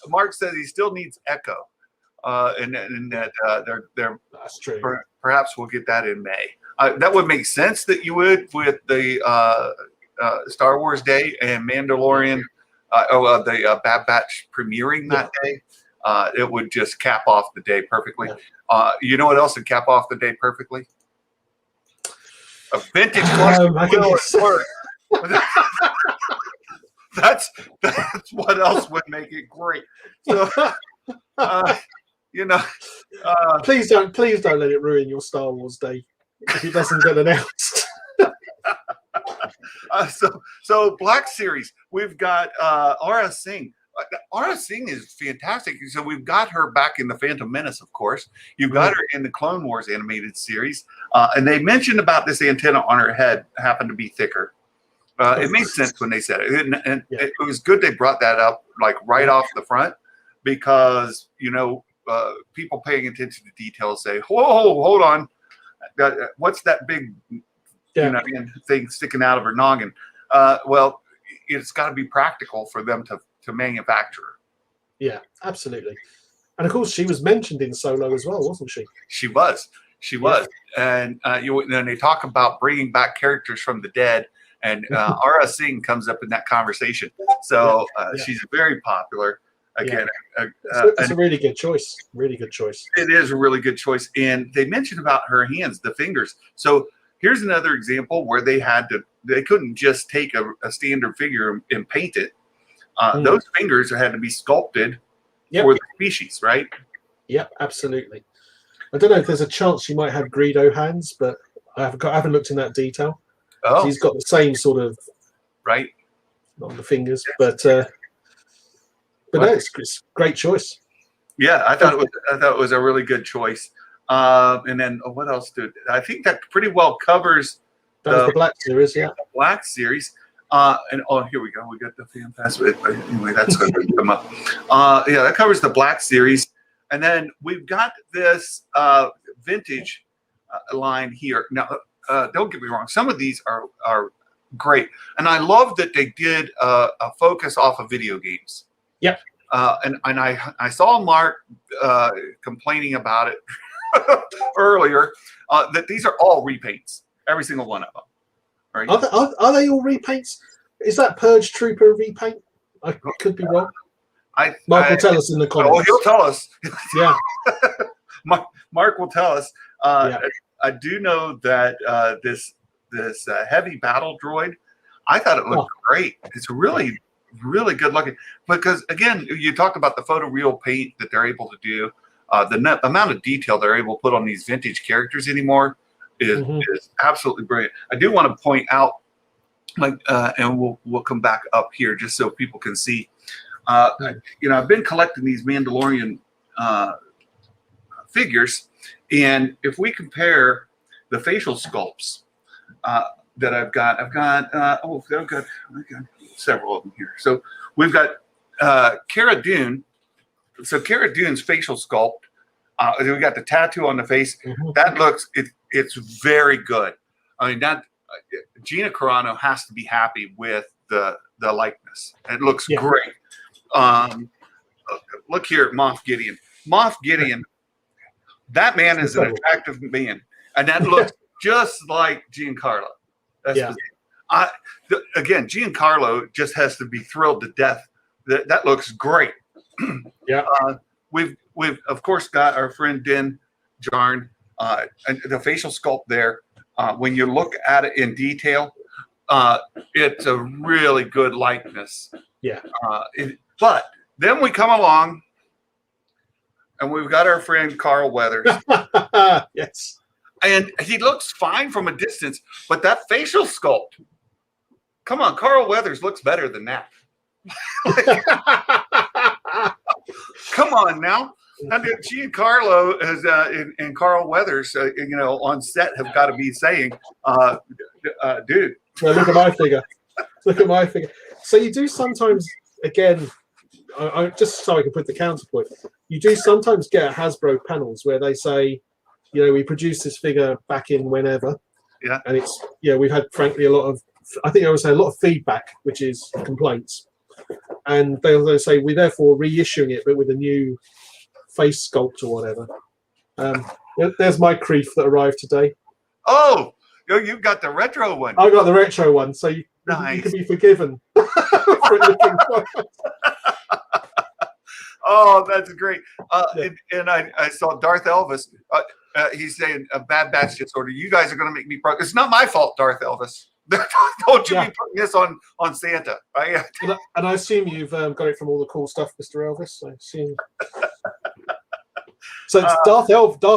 Mark says he still needs Echo, and that they're that's true. Perhaps we'll get that in May. That would make sense that you would with the Star Wars Day and Mandalorian. The Bad Batch premiering that day. It would just cap off the day perfectly. You know what else would cap off the day perfectly? A vintage that's what else would make it great. So, please don't let it ruin your Star Wars Day if it doesn't get announced. So Black Series, we've got Aura Singh. Aura Singh is fantastic. So we've got her back in the Phantom Menace, of course. You've got her in the Clone Wars animated series. And they mentioned about this antenna on her head happened to be thicker. It made sense when they said it. And it was good they brought that up like right off the front because, people paying attention to details say, whoa, hold on. What's that big thing sticking out of her noggin? Well, it's got to be practical for them to manufacture. Yeah, absolutely. And of course, she was mentioned in Solo as well, wasn't she? She was. And they talk about bringing back characters from the dead, and Aura Singh comes up in that conversation. So she's very popular. Again, it's a really good choice. Really good choice. It is a really good choice. And they mentioned about her hands, the fingers. So here's another example where they couldn't just take a standard figure and paint it. Those fingers had to be sculpted for the species, right? Yep, absolutely. I don't know if there's a chance she might have Greedo hands, but I haven't looked in that detail. Oh, he's got the same sort of on the fingers, but no, it's a great choice. Yeah, I thought it was a really good choice. And then what else I think that pretty well covers the Black Series, the Black Series. And here we go. We got the Fan Fest. Anyway, that's going to come up. That covers the Black Series. And then we've got this vintage line here. Now, don't get me wrong. Some of these are great. And I love that they did a focus off of video games. Yep. And I saw Mark complaining about it earlier, that these are all repaints. Every single one of them. Right? Are they all repaints? Is that Purge Trooper repaint? I could be wrong. Mark will tell us in the comments. Oh, he'll tell us. Yeah. Mark will tell us. I do know that this heavy battle droid, I thought it looked great. It's really, really good looking. Because again, you talked about the photoreal paint that they're able to do. The amount of detail they're able to put on these vintage characters anymore is absolutely brilliant. I do want to point out, and we'll come back up here just so people can see. I've been collecting these Mandalorian figures, and if we compare the facial sculpts that I've got several of them here. So we've got Cara Dune. So Cara Dune's facial sculpt. We got the tattoo on the face. That looks it's very good. I mean, that Gina Carano has to be happy with the likeness. It looks great. Look here at Moff Gideon. Moff Gideon, that man is an attractive man, and that looks just like Giancarlo. Again, Giancarlo just has to be thrilled to death. That looks great. We've of course got our friend Din Djarin, and the facial sculpt there. When you look at it in detail, it's a really good likeness. But then we come along, and we've got our friend Carl Weathers. Yes. And he looks fine from a distance, but that facial sculpt, come on, Carl Weathers looks better than that. Come on now. And Giancarlo and Carl Weathers, on set have got to be saying, dude. Well, look at my figure. Look at my figure. So you do sometimes, again, I just so I can put the counterpoint, you do sometimes get Hasbro panels where they say, we produced this figure back in whenever. Yeah. And it's, we've had, frankly, a lot of feedback, which is complaints. And they'll say, we're therefore reissuing it, but with a new face sculpt or whatever. There's my Creef that arrived today. Oh, you've got the retro one. I got the retro one, so you can be forgiven for it looking quite. Oh, that's great. And I saw Darth Elvis. He's saying a Bad Batch disorder. You guys are going to make me broke. It's not my fault, Darth Elvis. Don't you be putting this on Santa. Right? And I assume you've got it from all the cool stuff, Mr. Elvis. I assume. So it's Darth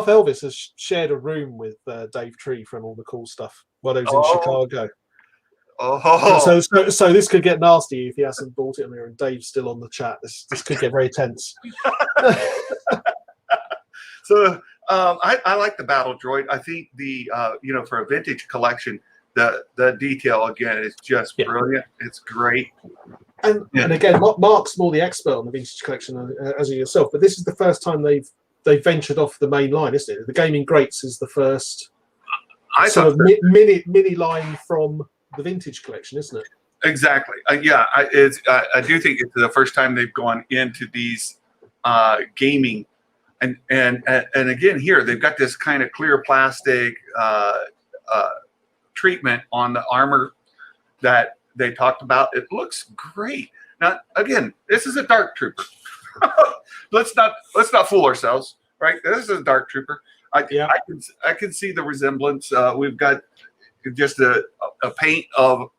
Elvis has shared a room with Dave Tree from all the cool stuff while he was in Chicago. Oh, so this could get nasty if he hasn't bought it on there, and Dave's still on the chat. This could get very tense. So I like the battle droid. I think for a vintage collection, the detail again is just brilliant. It's great. And again, Mark's more the expert on the vintage collection as are yourself, but this is the first time they've ventured off the main line, isn't it? The Gaming Greats is the first mini line from the vintage collection, isn't it? Exactly. I do think it's the first time they've gone into these gaming, and again here they've got this kind of clear plastic treatment on the armor that they talked about. It looks great. Now again, this is a Dark Trooper. Let's not fool ourselves, right? This is a Dark Trooper. I can see the resemblance. We've got just a paint of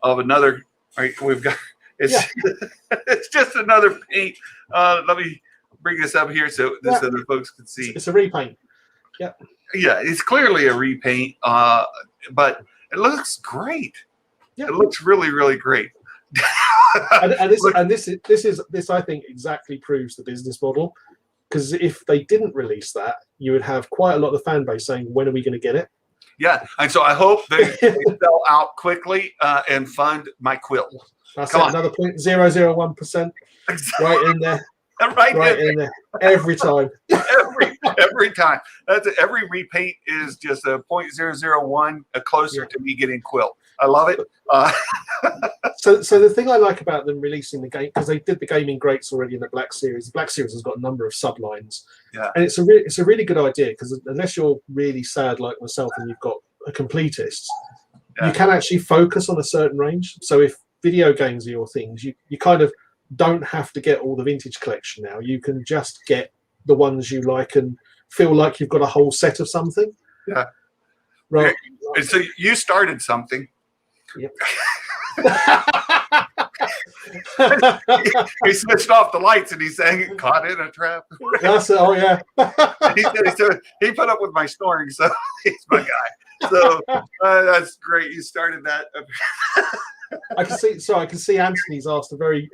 another. Right? We've got it's just another paint. Let me bring this up here so the folks can see. It's a repaint. Yeah. Yeah, it's clearly a repaint, but it looks great. Yeah. It looks really, really great. This I think exactly proves the business model, because if they didn't release that, you would have quite a lot of the fan base saying, when are we going to get it? Yeah, and so I hope they sell out quickly and fund my quill. That's another 0.001%. Exactly. Right in there. Right in there. Every time. every time. Every repaint is just a 0.001 closer to me getting quill. I love it. So the thing I like about them releasing the game, because they did the Gaming Greats already in the Black Series. The Black Series has got a number of sublines. Yeah. And it's a really good idea, because unless you're really sad like myself and you've got a completist, you can actually focus on a certain range. So if video games are your things, you kind of don't have to get all the vintage collection now. You can just get the ones you like and feel like you've got a whole set of something. Yeah. Right. And so you started something. Yep. He switched off the lights and he's saying, "Caught in a trap." That's it. Oh yeah. He put up with my snoring, so he's my guy. So that's great. You started that. I can see Anthony's asked a very.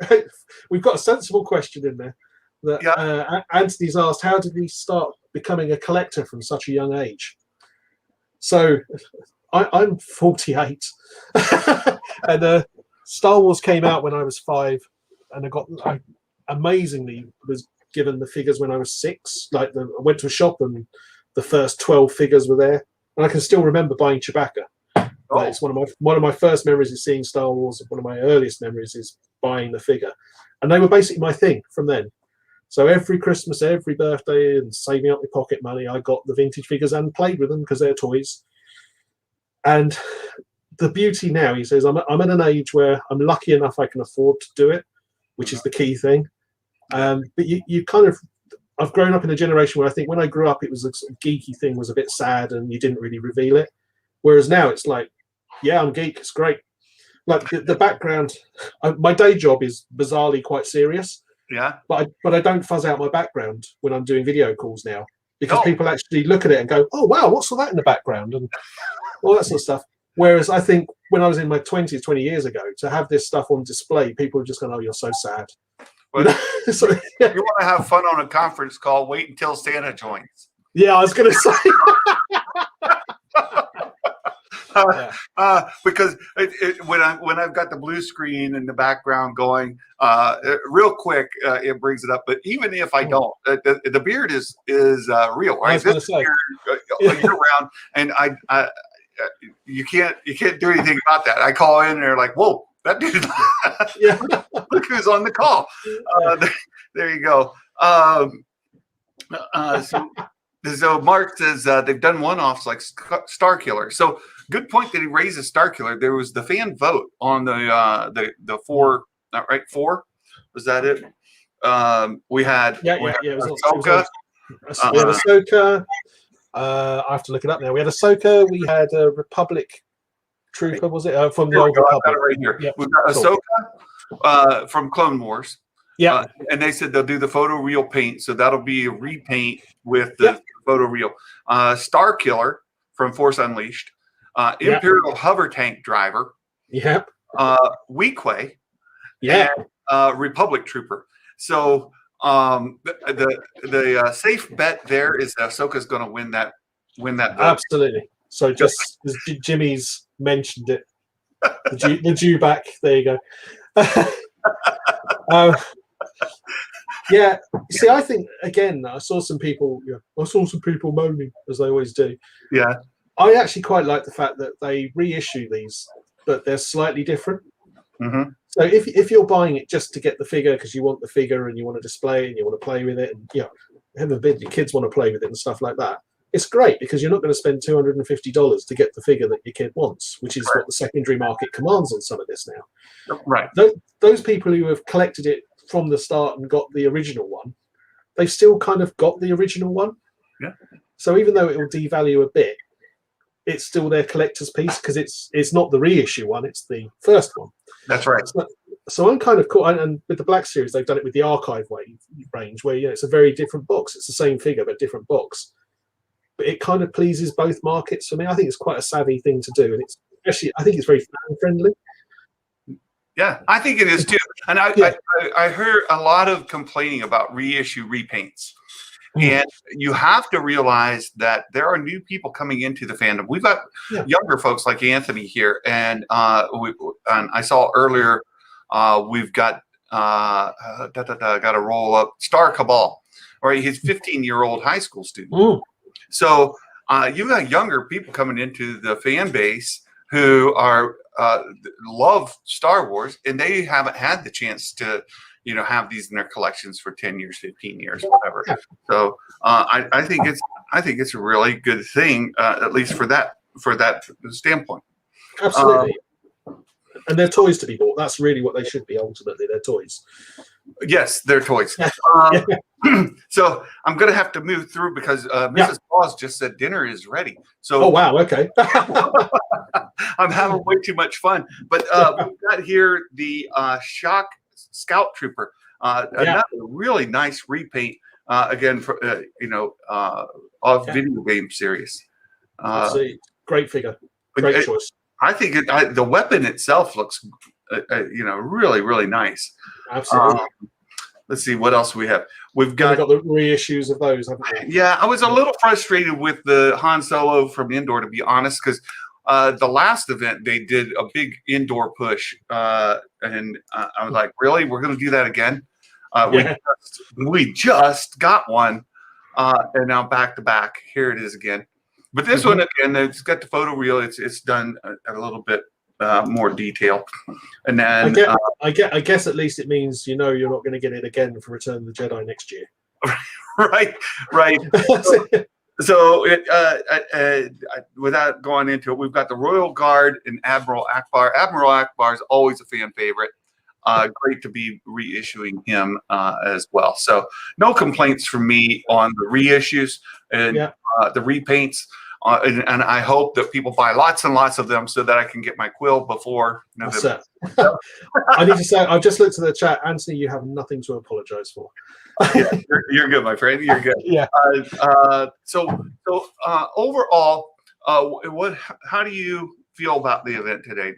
We've got a sensible question in there. That Anthony's asked, how did he start becoming a collector from such a young age? So I'm 48, and Star Wars came out when I was 5, and I amazingly was given the figures when I was 6. Like I went to a shop and the first 12 figures were there, and I can still remember buying Chewbacca. Like, it's one of my first memories is seeing Star Wars. One of my earliest memories is buying the figure, and they were basically my thing from then. So every Christmas, every birthday, and saving up my pocket money, I got the vintage figures and played with them because they're toys. And the beauty now, he says, I'm at an age where I'm lucky enough I can afford to do it, which is the key thing. But you kind of, I've grown up in a generation where I think when I grew up, it was a sort of geeky thing, was a bit sad, and you didn't really reveal it. Whereas now it's like, yeah, I'm geek, it's great. Like the background, my day job is bizarrely quite serious. Yeah. But I don't fuzz out my background when I'm doing video calls now, because people actually look at it and go, "Oh wow, what's all that in the background?" and all that sort of stuff. Whereas I think when I was in my 20s, 20 years ago, to have this stuff on display, people are just going, "Oh, you're so sad." But so, yeah. You want to have fun on a conference call, wait until Santa joins. Yeah, I was going to say. Because when I've got the blue screen in the background going, real quick, it brings it up. But even if I don't, the beard is real. Right? I was going to say year round, and you can't do anything about that. I call in and they're like, "Whoa, that dude! Yeah. Look who's on the call." There you go. So Mark says they've done one-offs like Star Killer. So good point that he raises Star Killer. There was the fan vote on the 4, not right, 4? Was that it? We had Ahsoka. We had Ahsoka. I have to look it up now. We had Ahsoka. We had a Republic Trooper. Was it from the old Republic? I've got it right here. Yep. We've got Ahsoka from Clone Wars. Yeah, and they said they'll do the photo reel paint, so that'll be a repaint with the photo reel. Star Killer from Force Unleashed, Imperial Hover Tank Driver, Weequay, and Republic Trooper. So the safe bet there is Ahsoka's going to win that vote. Absolutely. So just as Jimmy's mentioned it, the Jew back. There you go. Yeah, see, I think again, I saw some people moaning, as they always do. Yeah, I actually quite like the fact that they reissue these, but they're slightly different. Mm-hmm. So if you're buying it just to get the figure because you want the figure and you want to display it and you want to play with it, and heaven forbid your kids want to play with it and stuff like that, it's great because you're not going to spend $250 to get the figure that your kid wants, which is what the secondary market commands on some of this now. Right. Those people who have collected it from the start and got the original one, they've still kind of got the original one. Yeah. So even though it will devalue a bit, it's still their collector's piece because it's not the reissue one, it's the first one. That's right. So I'm kind of cool. And with the Black Series, they've done it with the archive range, where it's a very different box. It's the same figure but different box. But it kind of pleases both markets for me. I think it's quite a savvy thing to do, and it's especially I think it's very fan friendly. Yeah, I think it is too. And I heard a lot of complaining about reissue repaints. And you have to realize that there are new people coming into the fandom. We've got younger folks like Anthony here, and I saw earlier we've got got to roll up Star Cabal, right? He's 15-year-old high school student. Ooh. So you've got younger people coming into the fan base who are love Star Wars, and they haven't had the chance to have these in their collections for 10 years, 15 years, whatever. So I think it's a really good thing, at least for that standpoint. Absolutely. And they're toys to be bought. That's really what they should be ultimately. They're toys. Yes, they're toys. So I'm going to have to move through because Mrs. Claus just said dinner is ready. So oh wow, okay. I'm having way too much fun. But we've got here the Shock Scout Trooper, another really nice repaint. Again, for of video game series. Great figure, great choice. I think the weapon itself looks, really, really nice. Absolutely. Let's see what else we have. We've got the reissues of those, haven't we? Yeah, I was a little frustrated with the Han Solo from Indoor, to be honest, because the last event they did a big indoor push, and I was like, really, we're going to do that again? We just got one, and now back to back. Here it is again. But this one again, it's got the photo reel. It's done a little bit more detail, and then I guess at least it means you're not going to get it again for Return of the Jedi next year. right. So without going into it, we've got the Royal Guard and Admiral Akbar. Admiral Akbar is always a fan favorite. Great to be reissuing him as well. So no complaints from me on the reissues and the repaints. And I hope that people buy lots and lots of them so that I can get my quill before November. I need to say, I've just looked at the chat. Anthony, you have nothing to apologize for. You're good, my friend. You're good. Yeah. So overall, how do you feel about the event today?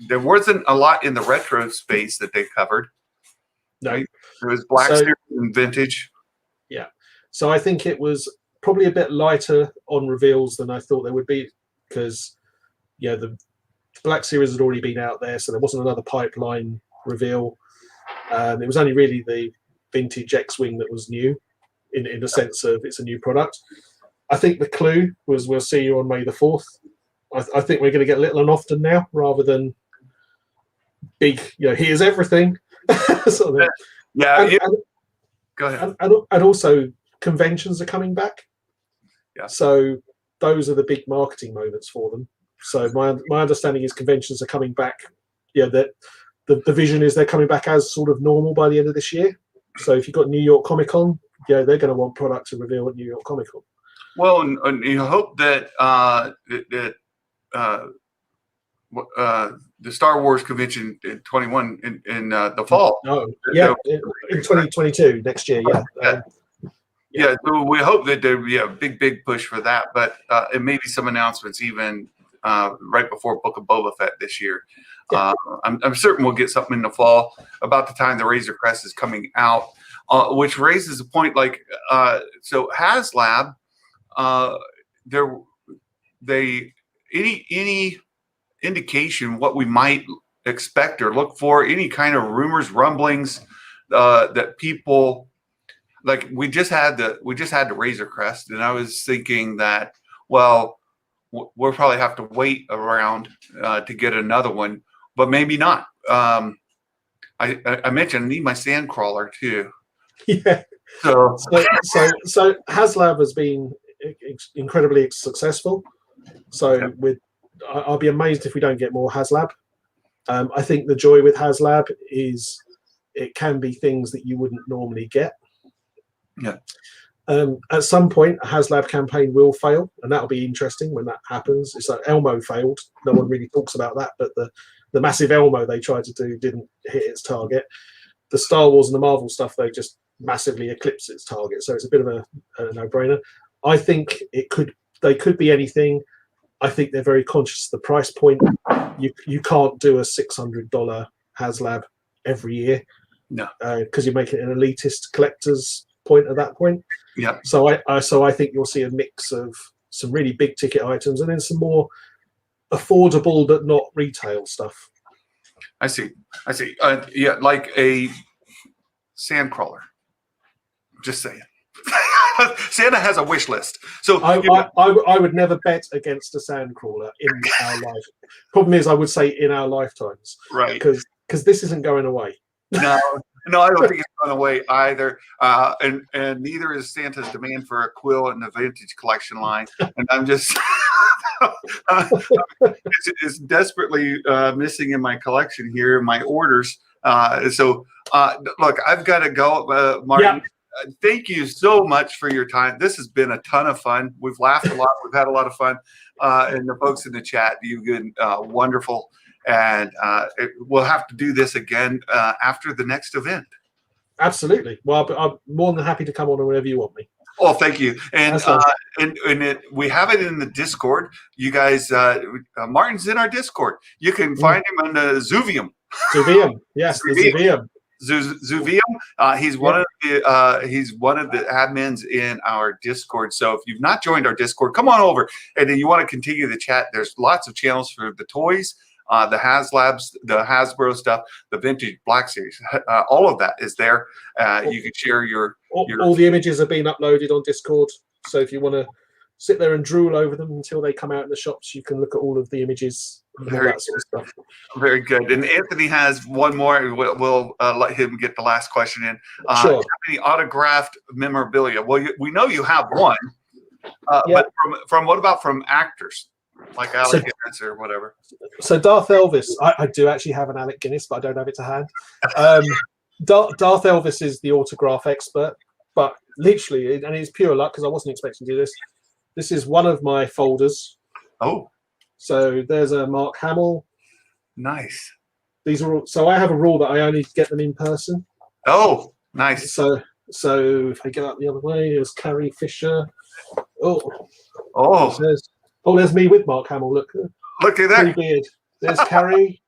There wasn't a lot in the retro space that they covered. No. Right? It was Black Series and Vintage. Yeah. So I think it was probably a bit lighter on reveals than I thought they would be, because the Black Series had already been out there, so there wasn't another pipeline reveal. It was only really the Vintage X-Wing that was new in the sense of it's a new product. I think the clue was we'll see you on May the 4th. I think we're going to get little and often now rather than big, here's everything. Sort of. Go ahead. And also conventions are coming back. Yeah. So those are the big marketing moments for them. So my understanding is conventions are coming back. That the vision is they're coming back as sort of normal by the end of this year. So if you've got New York Comic Con, they're going to want product to reveal at New York Comic Con. Well, and you hope that the Star Wars convention in 21 in the fall. In 2022 next year. So we hope that there'll be a big push for that, but it may be some announcements even right before Book of Boba Fett this year. I'm certain we'll get something in the fall about the time the Razor Crest is coming out, which raises a point so HasLab, any indication what we might expect or look for, any kind of rumors, rumblings that people like. We just had the Razor Crest, and I was thinking that we'll probably have to wait around to get another one, but maybe not. I mentioned I need my Sandcrawler too. Yeah. So HasLab has been incredibly successful. So I'll be amazed if we don't get more HasLab. I think the joy with HasLab is it can be things that you wouldn't normally get. Yeah. At some point, a HasLab campaign will fail, and that'll be interesting when that happens. It's like Elmo failed. No one really talks about that, but the massive Elmo they tried to do didn't hit its target. The Star Wars and the Marvel stuff, they just massively eclipsed its target. So it's a bit of a no-brainer. I think they could be anything. I think they're very conscious of the price point. You can't do a $600 HasLab every year. No, because you're making an elitist collector's point at that point. Yeah. So I think you'll see a mix of some really big ticket items and then some more affordable but not retail stuff. I see. Like a Sandcrawler. Just saying. Santa has a wish list. So I would never bet against a Sandcrawler in our life. Problem is, I would say in our lifetimes, right? Because this isn't going away. No, I don't think it's going away either. And neither is Santa's demand for a quill in the vintage collection line. And I'm just it's desperately missing in my collection here, my orders. Look, I've got to go, Martin. Yeah. Thank you so much for your time. This has been a ton of fun. We've laughed a lot. We've had a lot of fun. And the folks in the chat, you've been wonderful. And we'll have to do this again after the next event. Absolutely. Well, I'm more than happy to come on whenever you want me. Oh, thank you. And we have it in the Discord. You guys, Martin's in our Discord. You can find him on the Zuveum. Zuveum, yes, the Zuveum. Zuveum. He's one of the admins in our Discord. So if you've not joined our Discord, come on over. And then you want to continue the chat. There's lots of channels for the toys, the HasLabs, the Hasbro stuff, the vintage Black Series. All of that is there. You can share your all the images have been uploaded on Discord. So if you want to sit there and drool over them until they come out in the shops, you can look at all of the images. Very that sort of stuff. Very good. And Anthony has one more. We'll let him get the last question in. Sure. Do you have any autographed memorabilia? Well, we know you have one. But from what about from actors like Alec Guinness or whatever? So Darth Elvis, I do actually have an Alec Guinness, but I don't have it to hand. Darth Elvis is the autograph expert, but literally, and it's pure luck because I wasn't expecting to do this. This is one of my folders. Oh. So there's a Mark Hamill. Nice. These are all, so I have a rule that I only get them in person. Oh, nice. So if I get out the other way, there's Carrie Fisher. There's me with Mark Hamill. Look at that. Beard. There's Carrie.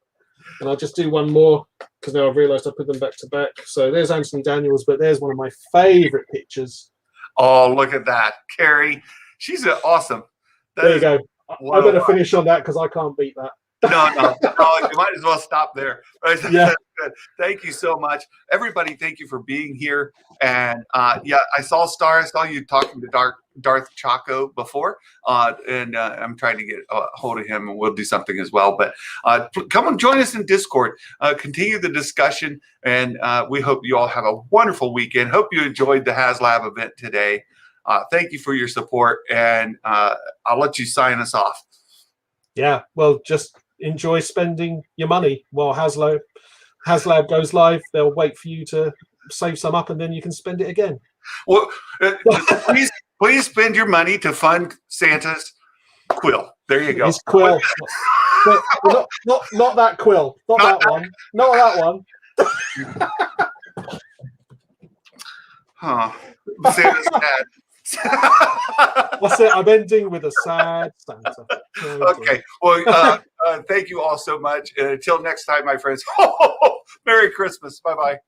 And I'll just do one more because now I've realised I put them back to back. So there's Anthony Daniels, but there's one of my favourite pictures. Oh, look at that. Carrie. She's awesome. There you go. I better finish on that because I can't beat that. No, you might as well stop there. Yeah. Thank you so much. Everybody, thank you for being here. And I saw Star. I saw you talking to Darth Chaco before. And I'm trying to get a hold of him and we'll do something as well. But come and join us in Discord. Continue the discussion. And we hope you all have a wonderful weekend. Hope you enjoyed the HasLab event today. Thank you for your support. And I'll let you sign us off. Yeah, well, just enjoy spending your money while HasLab goes live. They'll wait for you to save some up and then you can spend it again. Well, please spend your money to fund Santa's quill. There you go. His quill. not that quill. Not that one. Not that one. Huh. Santa's dad. That's it. I'm ending with a sad Santa. Okay. Well, thank you all so much. Until next time, my friends. Merry Christmas. Bye-bye.